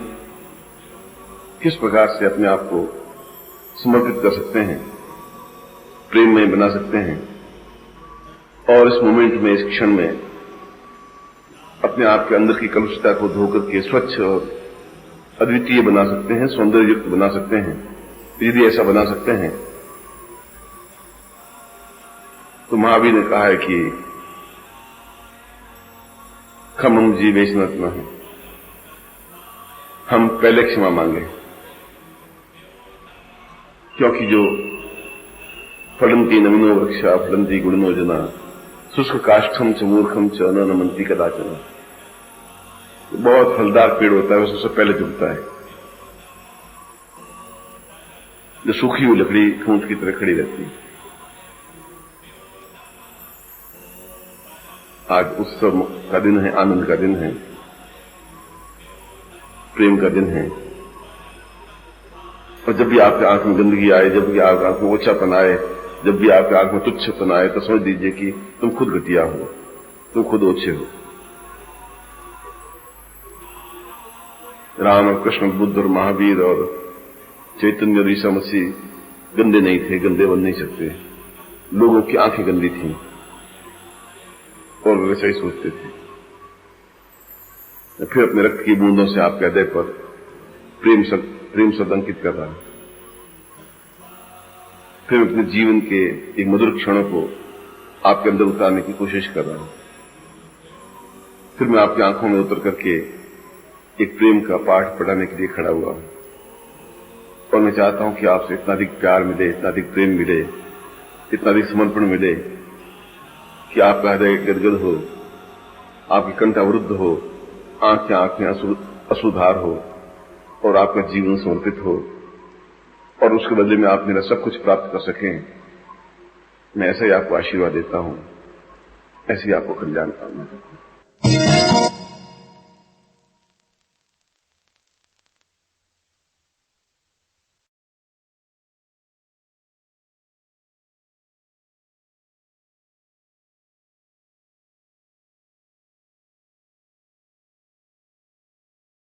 किस प्रकार से अपने आप को समर्पित कर सकते हैं, प्रेम में बना सकते हैं, और इस मोमेंट में, इस क्षण में अपने आप के अंदर की कलुषता को धोकर के स्वच्छ और अद्वितीय बना सकते हैं, सौंदर्ययुक्त बना सकते हैं। यदि ऐसा बना सकते हैं तो महावीर ने कहा है कि खमम जीवेशनत न है, हम पहले क्षमा मांगे, क्योंकि जो फलंती नमनो वृक्षा फलंती गुणनो जना शुष्क काष्ठम च मूर्खम च न नमंती कदाचन। बहुत फलदार पेड़ होता है, वो सबसे पहले झुकता है। जो सूखी हुई लकड़ी ठूंठ की तरह खड़ी रहती है। आज उत्सव का दिन है, आनंद का दिन है, प्रेम का दिन है। और जब भी आपके आंख में गंदगी आए, जब भी आपके आंख में ओछापन आए, जब भी आपके आंख में तुच्छपन आए, तो समझ लीजिए कि तुम खुद घटिया हो, तुम खुद ओछे हो। राम और कृष्ण, बुद्ध और महावीर और चैतन्य और ईसा मसीह गंदे नहीं थे, गंदे बन नहीं सकते। लोगों की आंखें गंदी थीं और वैसा ही सोचते थे। फिर अपने रक्त की बूंदों से आपके हृदय पर प्रेम शब्द अंकित कर रहा है। फिर अपने जीवन के एक मधुर क्षणों को आपके अंदर उतारने की कोशिश कर रहा हूं। फिर मैं आपकी आंखों में उतर करके एक प्रेम का पाठ पढ़ाने के लिए खड़ा हुआ हूं। और मैं चाहता हूं कि आपसे इतना अधिक प्यार मिले, इतना अधिक प्रेम मिले, इतना अधिक समर्पण मिले कि आपका हृदय गदगद हो, आपकी कंठ अवरुद्ध हो, आंखें अश्रुधार हो, और आपका जीवन समर्पित हो, और उसके बदले में आप मेरा सब कुछ प्राप्त कर सकें। मैं ऐसा ही आपको आशीर्वाद देता हूं, ऐसे ही आपको कल्याण कामना करता हूं।